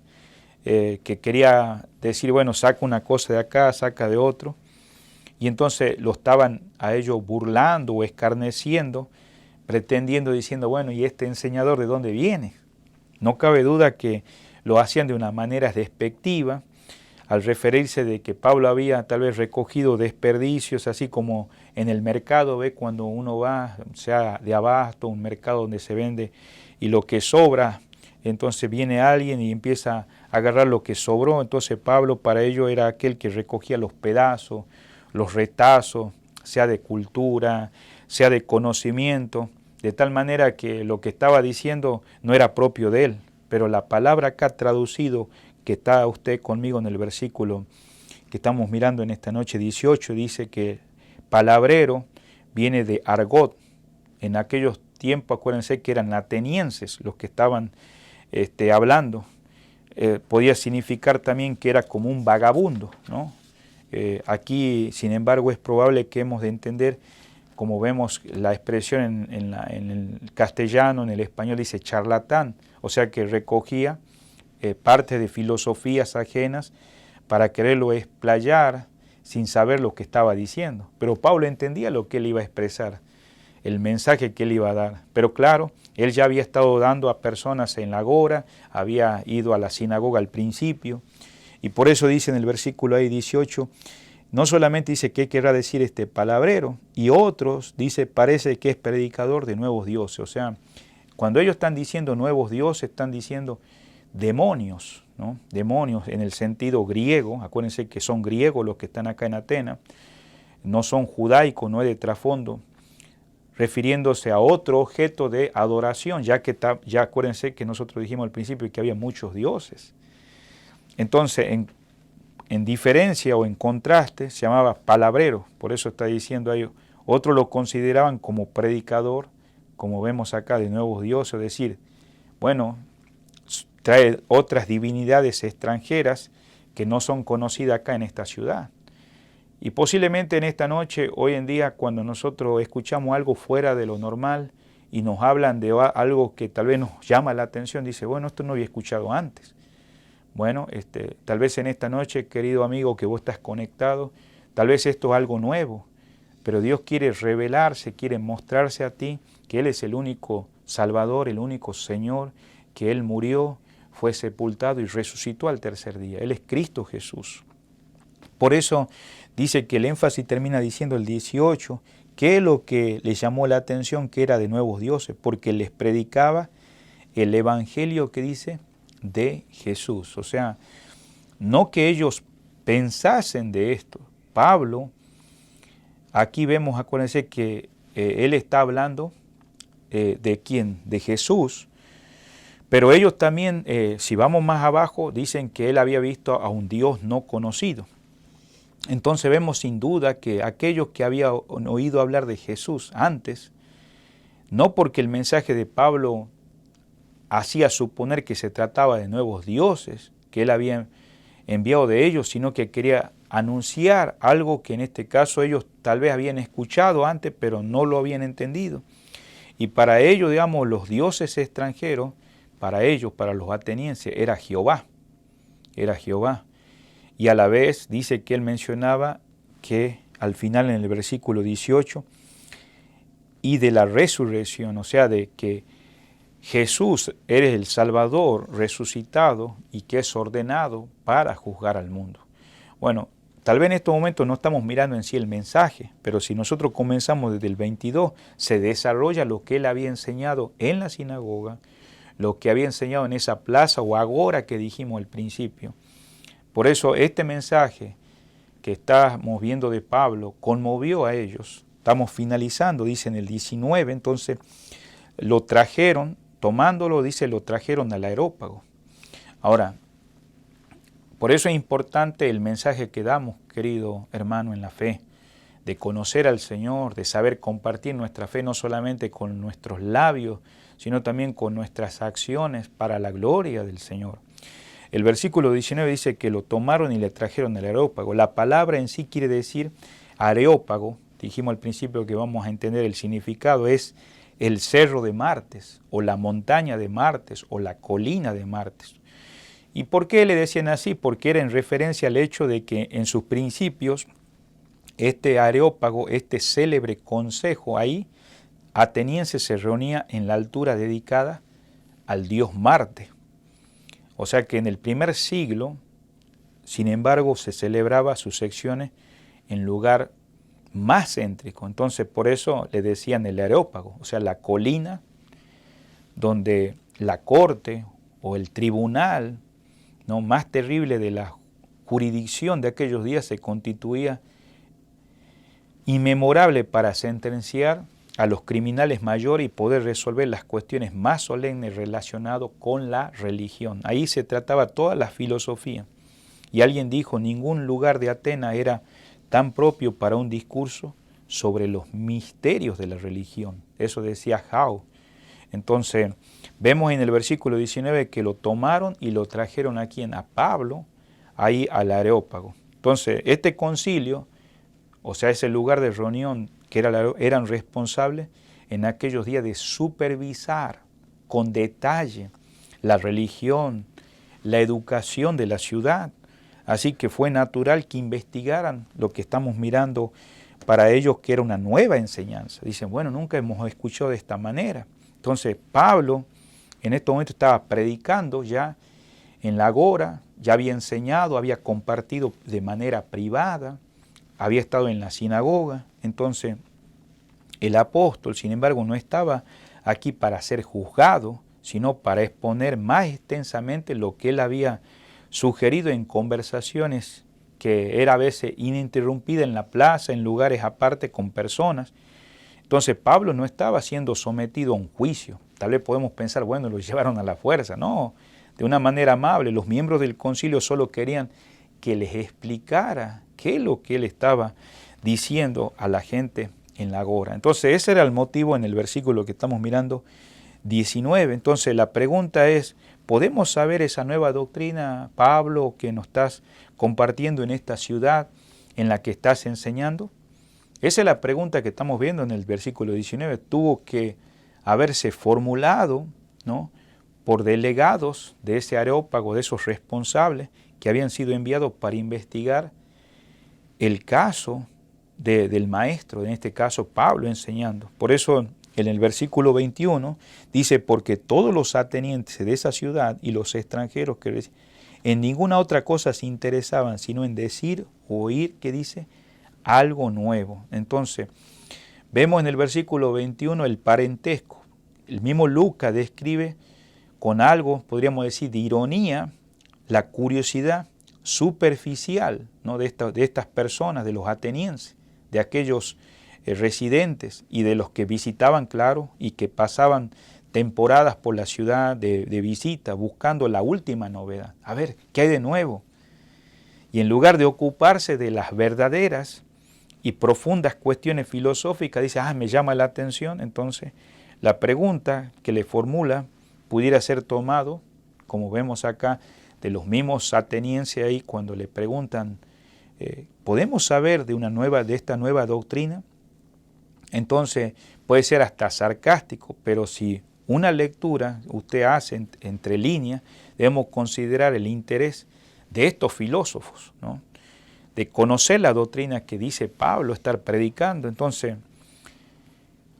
que quería decir, bueno, saca una cosa de acá, saca de otro. Y entonces lo estaban a ellos burlando o escarneciendo, pretendiendo, diciendo, bueno, ¿y este enseñador de dónde viene? No cabe duda que lo hacían de una manera despectiva, al referirse de que Pablo había tal vez recogido desperdicios, así como en el mercado, ve cuando uno va, sea de abasto, un mercado donde se vende, y lo que sobra, entonces viene alguien y empieza a agarrar lo que sobró. Entonces Pablo para ello era aquel que recogía los pedazos, los retazos, sea de cultura, sea de conocimiento, de tal manera que lo que estaba diciendo no era propio de él. Pero la palabra acá traducido, que está usted conmigo en el versículo que estamos mirando en esta noche 18, dice que palabrero viene de argot. En aquellos tiempos, acuérdense que eran atenienses los que estaban hablando. Podía significar también que era como un vagabundo, ¿no? Aquí, sin embargo, es probable que hemos de entender, como vemos la expresión en el castellano, en el español dice charlatán, o sea que recogía partes de filosofías ajenas para quererlo explayar sin saber lo que estaba diciendo. Pero Pablo entendía lo que él iba a expresar, el mensaje que él iba a dar. Pero claro, él ya había estado dando a personas en la agora, había ido a la sinagoga al principio, y por eso dice en el versículo ahí 18, no solamente dice qué querrá decir este palabrero, y otros, dice, parece que es predicador de nuevos dioses. O sea, cuando ellos están diciendo nuevos dioses, están diciendo demonios, ¿no? Demonios en el sentido griego. Acuérdense que son griegos los que están acá en Atenas, no son judaicos, no es de trasfondo, refiriéndose a otro objeto de adoración, ya acuérdense que nosotros dijimos al principio que había muchos dioses. Entonces, en diferencia o en contraste, se llamaba palabrero, por eso está diciendo ahí, otros lo consideraban como predicador, como vemos acá, de nuevos dioses, es decir, bueno, trae otras divinidades extranjeras que no son conocidas acá en esta ciudad. Y posiblemente en esta noche, hoy en día, cuando nosotros escuchamos algo fuera de lo normal y nos hablan de algo que tal vez nos llama la atención, dice, bueno, esto no había escuchado antes. Bueno, tal vez en esta noche, querido amigo, que vos estás conectado, tal vez esto es algo nuevo, pero Dios quiere revelarse, quiere mostrarse a ti que Él es el único Salvador, el único Señor, que Él murió, fue sepultado y resucitó al tercer día. Él es Cristo Jesús. Por eso dice que el énfasis termina diciendo el 18, que es lo que les llamó la atención, que era de nuevos dioses, porque les predicaba el evangelio que dice de Jesús. O sea, no que ellos pensasen de esto. Pablo, aquí vemos, acuérdense que él está hablando de quién, de Jesús, pero ellos también, si vamos más abajo, dicen que él había visto a un Dios no conocido. Entonces vemos sin duda que aquellos que habían oído hablar de Jesús antes, no porque el mensaje de Pablo hacía suponer que se trataba de nuevos dioses que él había enviado de ellos, sino que quería anunciar algo que en este caso ellos tal vez habían escuchado antes, pero no lo habían entendido. Y para ello, digamos, los dioses extranjeros para ellos, para los atenienses, era Jehová. Era Jehová. Y a la vez dice que él mencionaba que al final en el versículo 18, y de la resurrección, o sea, de que Jesús eres el Salvador resucitado y que es ordenado para juzgar al mundo. Bueno, tal vez en estos momentos no estamos mirando en sí el mensaje, pero si nosotros comenzamos desde el 22, se desarrolla lo que él había enseñado en la sinagoga, lo que había enseñado en esa plaza o agora que dijimos al principio. Por eso este mensaje que estamos viendo de Pablo conmovió a ellos. Estamos finalizando, dice en el 19, entonces lo trajeron, tomándolo, dice, lo trajeron al Areópago. Ahora, por eso es importante el mensaje que damos, querido hermano, en la fe, de conocer al Señor, de saber compartir nuestra fe no solamente con nuestros labios, sino también con nuestras acciones para la gloria del Señor. El versículo 19 dice que lo tomaron y le trajeron al Areópago. La palabra en sí quiere decir Areópago, dijimos al principio que vamos a entender el significado, es el cerro de Martes, o la montaña de Martes, o la colina de Martes. ¿Y por qué le decían así? Porque era en referencia al hecho de que en sus principios este Areópago, este célebre consejo ahí, ateniense, se reunía en la altura dedicada al dios Marte. O sea que en el primer siglo, sin embargo, se celebraba sus secciones en lugar más céntrico. Entonces por eso le decían el Areópago, o sea, la colina donde la corte o el tribunal, ¿no?, más terrible de la jurisdicción de aquellos días se constituía inmemorable para sentenciar a los criminales mayores y poder resolver las cuestiones más solemnes relacionadas con la religión. Ahí se trataba toda la filosofía. Y alguien dijo, ningún lugar de Atenas era tan propio para un discurso sobre los misterios de la religión. Eso decía Howe. Entonces, vemos en el versículo 19 que lo tomaron y lo trajeron aquí a Pablo, ahí al Areópago. Entonces, este concilio, o sea, ese lugar de reunión que eran responsables en aquellos días de supervisar con detalle la religión, la educación de la ciudad. Así que fue natural que investigaran lo que estamos mirando para ellos, que era una nueva enseñanza. Dicen, bueno, nunca hemos escuchado de esta manera. Entonces Pablo en este momento estaba predicando ya en la agora, ya había enseñado, había compartido de manera privada, había estado en la sinagoga. Entonces el apóstol, sin embargo, no estaba aquí para ser juzgado, sino para exponer más extensamente lo que él había sugerido en conversaciones que era a veces ininterrumpida en la plaza, en lugares aparte con personas. Entonces Pablo no estaba siendo sometido a un juicio. Tal vez podemos pensar, bueno, lo llevaron a la fuerza. No, de una manera amable. Los miembros del concilio solo querían que les explicara qué es lo que él estaba diciendo a la gente en la agora. Entonces ese era el motivo en el versículo que estamos mirando, 19. Entonces la pregunta es, ¿podemos saber esa nueva doctrina, Pablo, que nos estás compartiendo en esta ciudad en la que estás enseñando? Esa es la pregunta que estamos viendo en el versículo 19. Tuvo que haberse formulado, ¿no?, por delegados de ese Areópago, de esos responsables que habían sido enviados para investigar el caso del maestro, en este caso Pablo, enseñando. Por eso en el versículo 21 dice, porque todos los atenienses de esa ciudad y los extranjeros que en ninguna otra cosa se interesaban, sino en decir o oír, que dice, algo nuevo. Entonces, vemos en el versículo 21 el parentesco. El mismo Lucas describe con algo, podríamos decir, de ironía, la curiosidad superficial, ¿no?, de estas personas, de los atenienses, de aquellos residentes y de los que visitaban, claro, y que pasaban temporadas por la ciudad de visita, buscando la última novedad. A ver, ¿qué hay de nuevo? Y en lugar de ocuparse de las verdaderas y profundas cuestiones filosóficas, dice, me llama la atención. Entonces, la pregunta que le formula pudiera ser tomado, como vemos acá, de los mismos atenienses ahí, cuando le preguntan, ¿podemos saber de esta nueva doctrina? Entonces puede ser hasta sarcástico, pero si una lectura, usted hace entre líneas, debemos considerar el interés de estos filósofos, ¿no? De conocer la doctrina que dice Pablo, estar predicando. Entonces,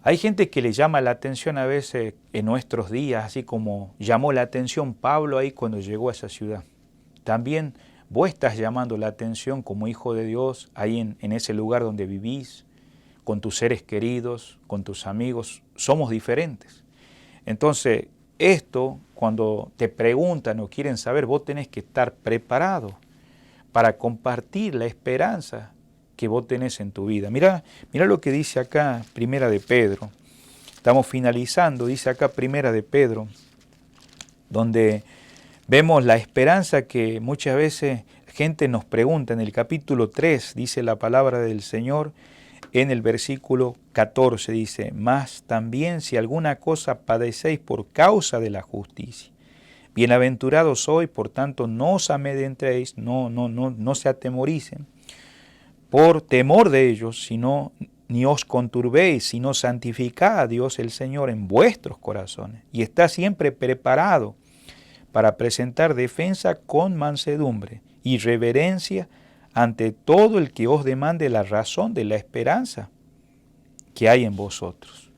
hay gente que le llama la atención a veces en nuestros días, así como llamó la atención Pablo ahí cuando llegó a esa ciudad. También vos estás llamando la atención como hijo de Dios ahí en ese lugar donde vivís, con tus seres queridos, con tus amigos. Somos diferentes. Entonces, esto, cuando te preguntan o quieren saber, vos tenés que estar preparado para compartir la esperanza que vos tenés en tu vida. Mirá lo que dice acá Primera de Pedro. Estamos finalizando, dice acá Primera de Pedro, donde vemos la esperanza que muchas veces gente nos pregunta. En el capítulo 3 dice la palabra del Señor, en el versículo 14 dice, mas también si alguna cosa padecéis por causa de la justicia, bienaventurados sois, por tanto no os amedrentéis, no se atemoricen por temor de ellos, sino ni os conturbéis, sino santificad a Dios el Señor en vuestros corazones, y está siempre preparado para presentar defensa con mansedumbre y reverencia ante todo el que os demande la razón de la esperanza que hay en vosotros.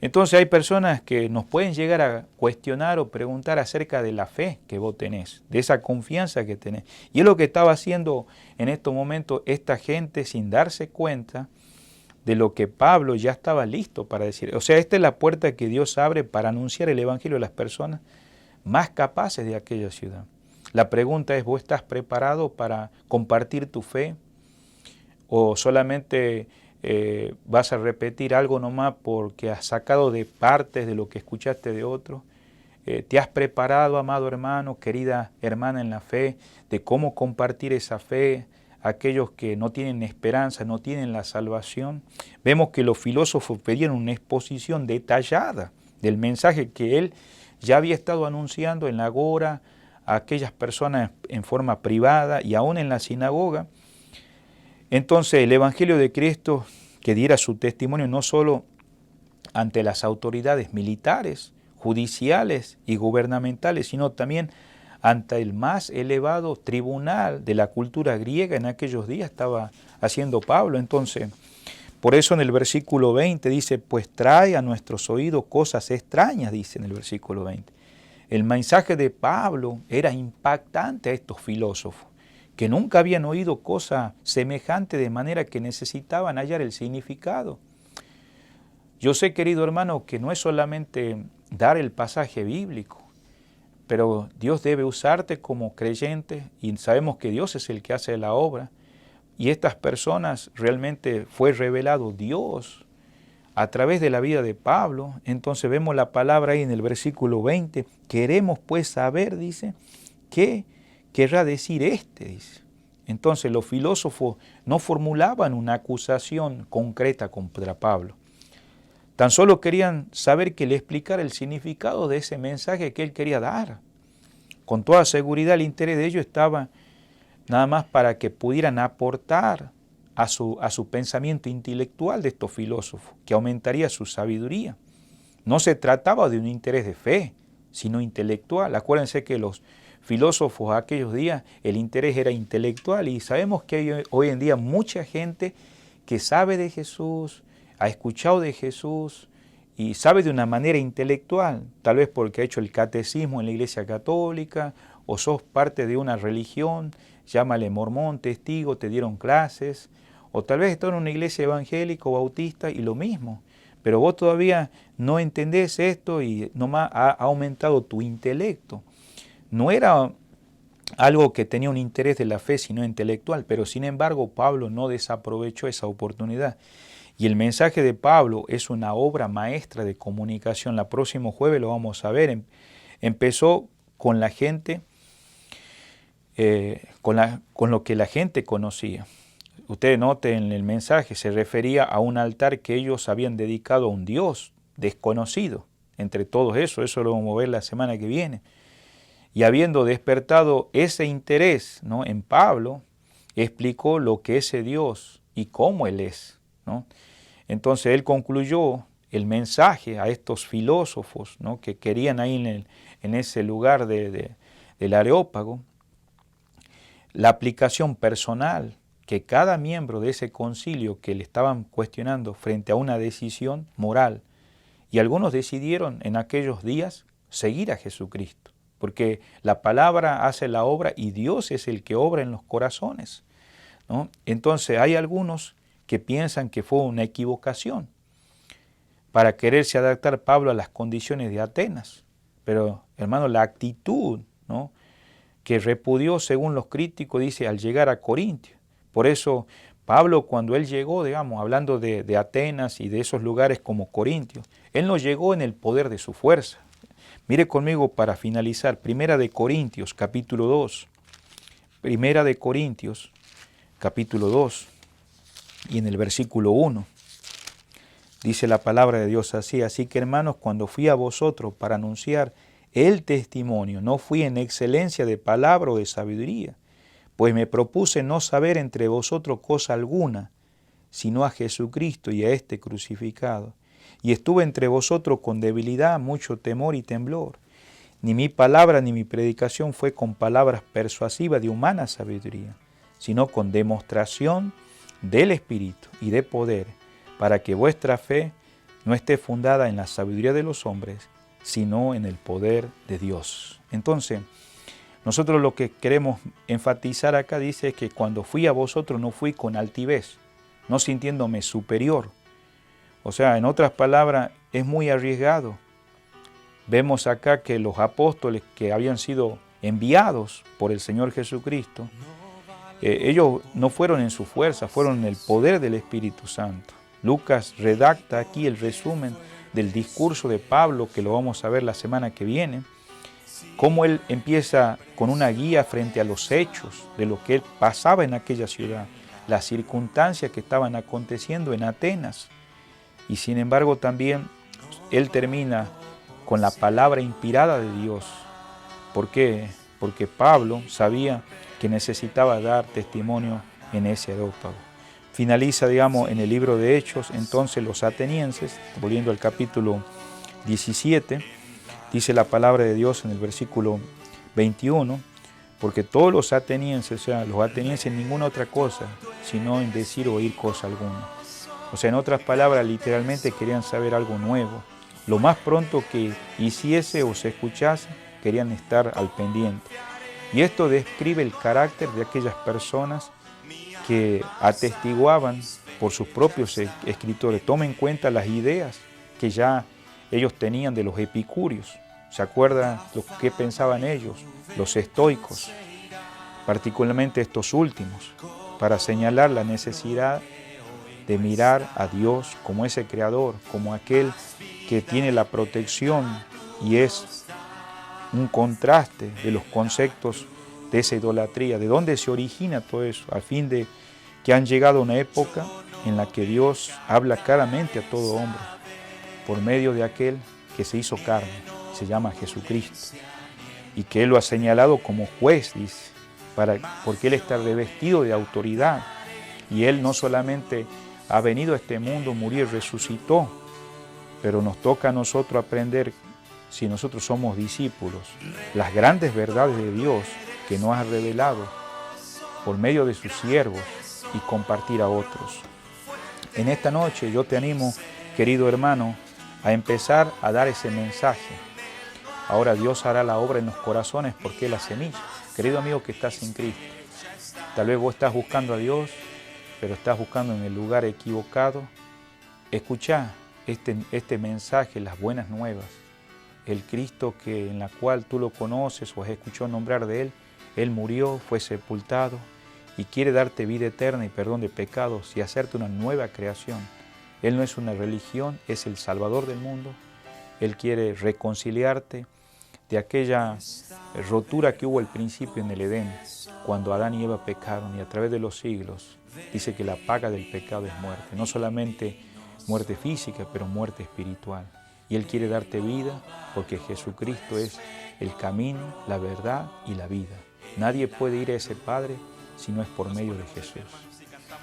Entonces hay personas que nos pueden llegar a cuestionar o preguntar acerca de la fe que vos tenés, de esa confianza que tenés. Y es lo que estaba haciendo en estos momentos esta gente sin darse cuenta de lo que Pablo ya estaba listo para decir. O sea, esta es la puerta que Dios abre para anunciar el Evangelio a las personas más capaces de aquella ciudad. La pregunta es, ¿vos estás preparado para compartir tu fe? ¿O solamente vas a repetir algo nomás porque has sacado de partes de lo que escuchaste de otros? ¿Te has preparado, amado hermano, querida hermana en la fe, de cómo compartir esa fe a aquellos que no tienen esperanza, no tienen la salvación? Vemos que los filósofos pedían una exposición detallada del mensaje que él ya había estado anunciando en la agora a aquellas personas en forma privada y aún en la sinagoga. Entonces el Evangelio de Cristo que diera su testimonio no solo ante las autoridades militares, judiciales y gubernamentales, sino también ante el más elevado tribunal de la cultura griega en aquellos días estaba haciendo Pablo. Entonces, por eso en el versículo 20 dice, pues trae a nuestros oídos cosas extrañas, dice en el versículo 20. El mensaje de Pablo era impactante a estos filósofos, que nunca habían oído cosa semejante, de manera que necesitaban hallar el significado. Yo sé, querido hermano, que no es solamente dar el pasaje bíblico, pero Dios debe usarte como creyente y sabemos que Dios es el que hace la obra. Y estas personas realmente fue revelado Dios a través de la vida de Pablo. Entonces vemos la palabra ahí en el versículo 20. Queremos pues saber, dice, ¿qué querrá decir dice. Entonces los filósofos no formulaban una acusación concreta contra Pablo. Tan solo querían saber que le explicara el significado de ese mensaje que él quería dar. Con toda seguridad el interés de ellos estaba nada más para que pudieran aportar a su pensamiento intelectual de estos filósofos, que aumentaría su sabiduría. No se trataba de un interés de fe, sino intelectual. Acuérdense que los filósofos de aquellos días, el interés era intelectual, y sabemos que hay hoy en día mucha gente que sabe de Jesús, ha escuchado de Jesús y sabe de una manera intelectual, tal vez porque ha hecho el catecismo en la Iglesia Católica, o sos parte de una religión, llámale mormón, testigo, te dieron clases, o tal vez estás en una iglesia evangélica o bautista y lo mismo, pero vos todavía no entendés esto y nomás ha aumentado tu intelecto. No era algo que tenía un interés de la fe, sino intelectual, pero sin embargo Pablo no desaprovechó esa oportunidad. Y el mensaje de Pablo es una obra maestra de comunicación. La próximo jueves lo vamos a ver. Empezó con la gente, con lo que la gente conocía. Ustedes noten en el mensaje, se refería a un altar que ellos habían dedicado a un Dios desconocido. Entre todos eso lo vamos a ver la semana que viene. Y habiendo despertado ese interés, ¿no?, en Pablo, explicó lo que ese Dios y cómo Él es, ¿no? Entonces él concluyó el mensaje a estos filósofos, ¿no?, que querían ahí en ese lugar del Areópago, la aplicación personal que cada miembro de ese concilio que le estaban cuestionando frente a una decisión moral, y algunos decidieron en aquellos días seguir a Jesucristo, porque la palabra hace la obra y Dios es el que obra en los corazones, ¿no? Entonces hay algunos que piensan que fue una equivocación para quererse adaptar Pablo a las condiciones de Atenas, pero hermano, la actitud, ¿no?, que repudió, según los críticos, dice, al llegar a Corintio. Por eso Pablo, cuando él llegó, digamos, hablando de Atenas y de esos lugares como Corintio, él no llegó en el poder de su fuerza. Mire conmigo para finalizar, Primera de Corintios, capítulo 2. Primera de Corintios, capítulo 2, y en el versículo 1, dice la palabra de Dios así: así que hermanos, cuando fui a vosotros para anunciar el testimonio, no fui en excelencia de palabra o de sabiduría, pues me propuse no saber entre vosotros cosa alguna, sino a Jesucristo y a este crucificado. Y estuve entre vosotros con debilidad, mucho temor y temblor. Ni mi palabra ni mi predicación fue con palabras persuasivas de humana sabiduría, sino con demostración del Espíritu y de poder, para que vuestra fe no esté fundada en la sabiduría de los hombres, sino en el poder de Dios. Entonces, nosotros lo que queremos enfatizar acá dice que cuando fui a vosotros no fui con altivez, no sintiéndome superior. O sea, en otras palabras, es muy arriesgado. Vemos acá que los apóstoles que habían sido enviados por el Señor Jesucristo, ellos no fueron en su fuerza, fueron en el poder del Espíritu Santo. Lucas redacta aquí el resumen del discurso de Pablo, que lo vamos a ver la semana que viene, cómo él empieza con una guía frente a los hechos de lo que él pasaba en aquella ciudad, las circunstancias que estaban aconteciendo en Atenas. Y sin embargo también él termina con la palabra inspirada de Dios. ¿Por qué? Porque Pablo sabía que necesitaba dar testimonio en ese Areópago. Finaliza, digamos, en el libro de Hechos, entonces los atenienses, volviendo al capítulo 17, dice la palabra de Dios en el versículo 21, porque todos los atenienses, o sea, los atenienses en ninguna otra cosa, sino en decir o oír cosa alguna. O sea, en otras palabras, literalmente querían saber algo nuevo. Lo más pronto que hiciese o se escuchase, querían estar al pendiente. Y esto describe el carácter de aquellas personas que atestiguaban por sus propios escritores. Tomen en cuenta las ideas que ya ellos tenían de los epicúreos. ¿Se acuerdan lo que pensaban ellos? Los estoicos, particularmente estos últimos, para señalar la necesidad de mirar a Dios como ese creador, como aquel que tiene la protección y es un contraste de los conceptos de esa idolatría. ¿De dónde se origina todo eso? A fin de que han llegado a una época en la que Dios habla claramente a todo hombre por medio de aquel que se hizo carne, se llama Jesucristo, y que Él lo ha señalado como juez, dice, porque Él está revestido de autoridad, y Él no solamente ha venido a este mundo, murió y resucitó, pero nos toca a nosotros aprender, si nosotros somos discípulos, las grandes verdades de Dios que nos ha revelado por medio de sus siervos y compartir a otros. En esta noche yo te animo, querido hermano, a empezar a dar ese mensaje. Ahora Dios hará la obra en los corazones porque es la semilla. Querido amigo que estás en Cristo, tal vez vos estás buscando a Dios, pero estás buscando en el lugar equivocado. Escuchá este mensaje, las buenas nuevas. El Cristo en la cual tú lo conoces o has escuchado nombrar de Él murió, fue sepultado y quiere darte vida eterna y perdón de pecados y hacerte una nueva creación. Él no es una religión, es el Salvador del mundo. Él quiere reconciliarte de aquella rotura que hubo al principio en el Edén, cuando Adán y Eva pecaron, y a través de los siglos dice que la paga del pecado es muerte, no solamente muerte física, pero muerte espiritual. Y Él quiere darte vida porque Jesucristo es el camino, la verdad y la vida. Nadie puede ir a ese Padre si no es por medio de Jesús.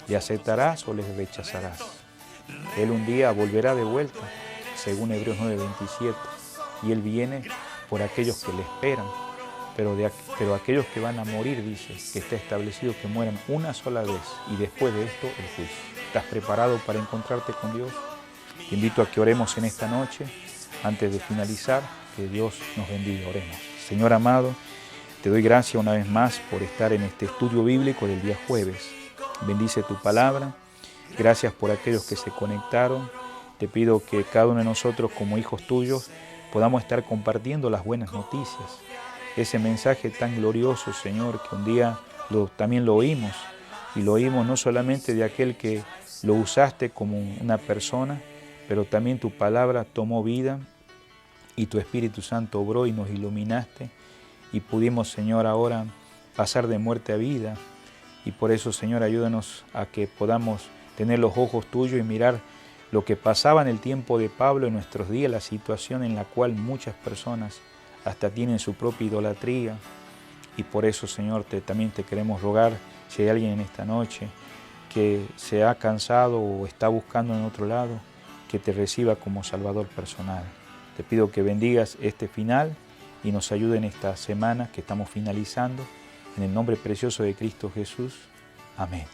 ¿Le aceptarás o le rechazarás? Él un día volverá de vuelta según Hebreos 9:27. Y Él viene por aquellos que le esperan, pero aquellos que van a morir, dice, que está establecido que mueran una sola vez y después de esto el juicio. ¿Estás preparado para encontrarte con Dios? Te invito a que oremos en esta noche. Antes de finalizar, que Dios nos bendiga. Oremos. Señor amado, te doy gracias una vez más por estar en este estudio bíblico del día jueves. Bendice tu palabra. Gracias por aquellos que se conectaron. Te pido que cada uno de nosotros, como hijos tuyos, podamos estar compartiendo las buenas noticias. Ese mensaje tan glorioso, Señor, que un día también lo oímos. Y lo oímos no solamente de aquel que lo usaste como una persona, pero también tu palabra tomó vida y tu Espíritu Santo obró y nos iluminaste. Y pudimos, Señor, ahora pasar de muerte a vida. Y por eso, Señor, ayúdanos a que podamos tener los ojos tuyos y mirar lo que pasaba en el tiempo de Pablo en nuestros días, la situación en la cual muchas personas hasta tienen su propia idolatría. Y por eso, Señor, también te queremos rogar, si hay alguien en esta noche que se ha cansado o está buscando en otro lado, que te reciba como Salvador personal. Te pido que bendigas este final y nos ayude en esta semana que estamos finalizando. En el nombre precioso de Cristo Jesús. Amén.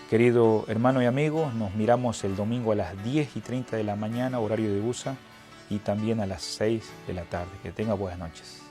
Querido hermano y amigo, nos miramos el domingo a las 10:30 de la mañana, horario de USA, y también a las 6 de la tarde. Que tenga buenas noches.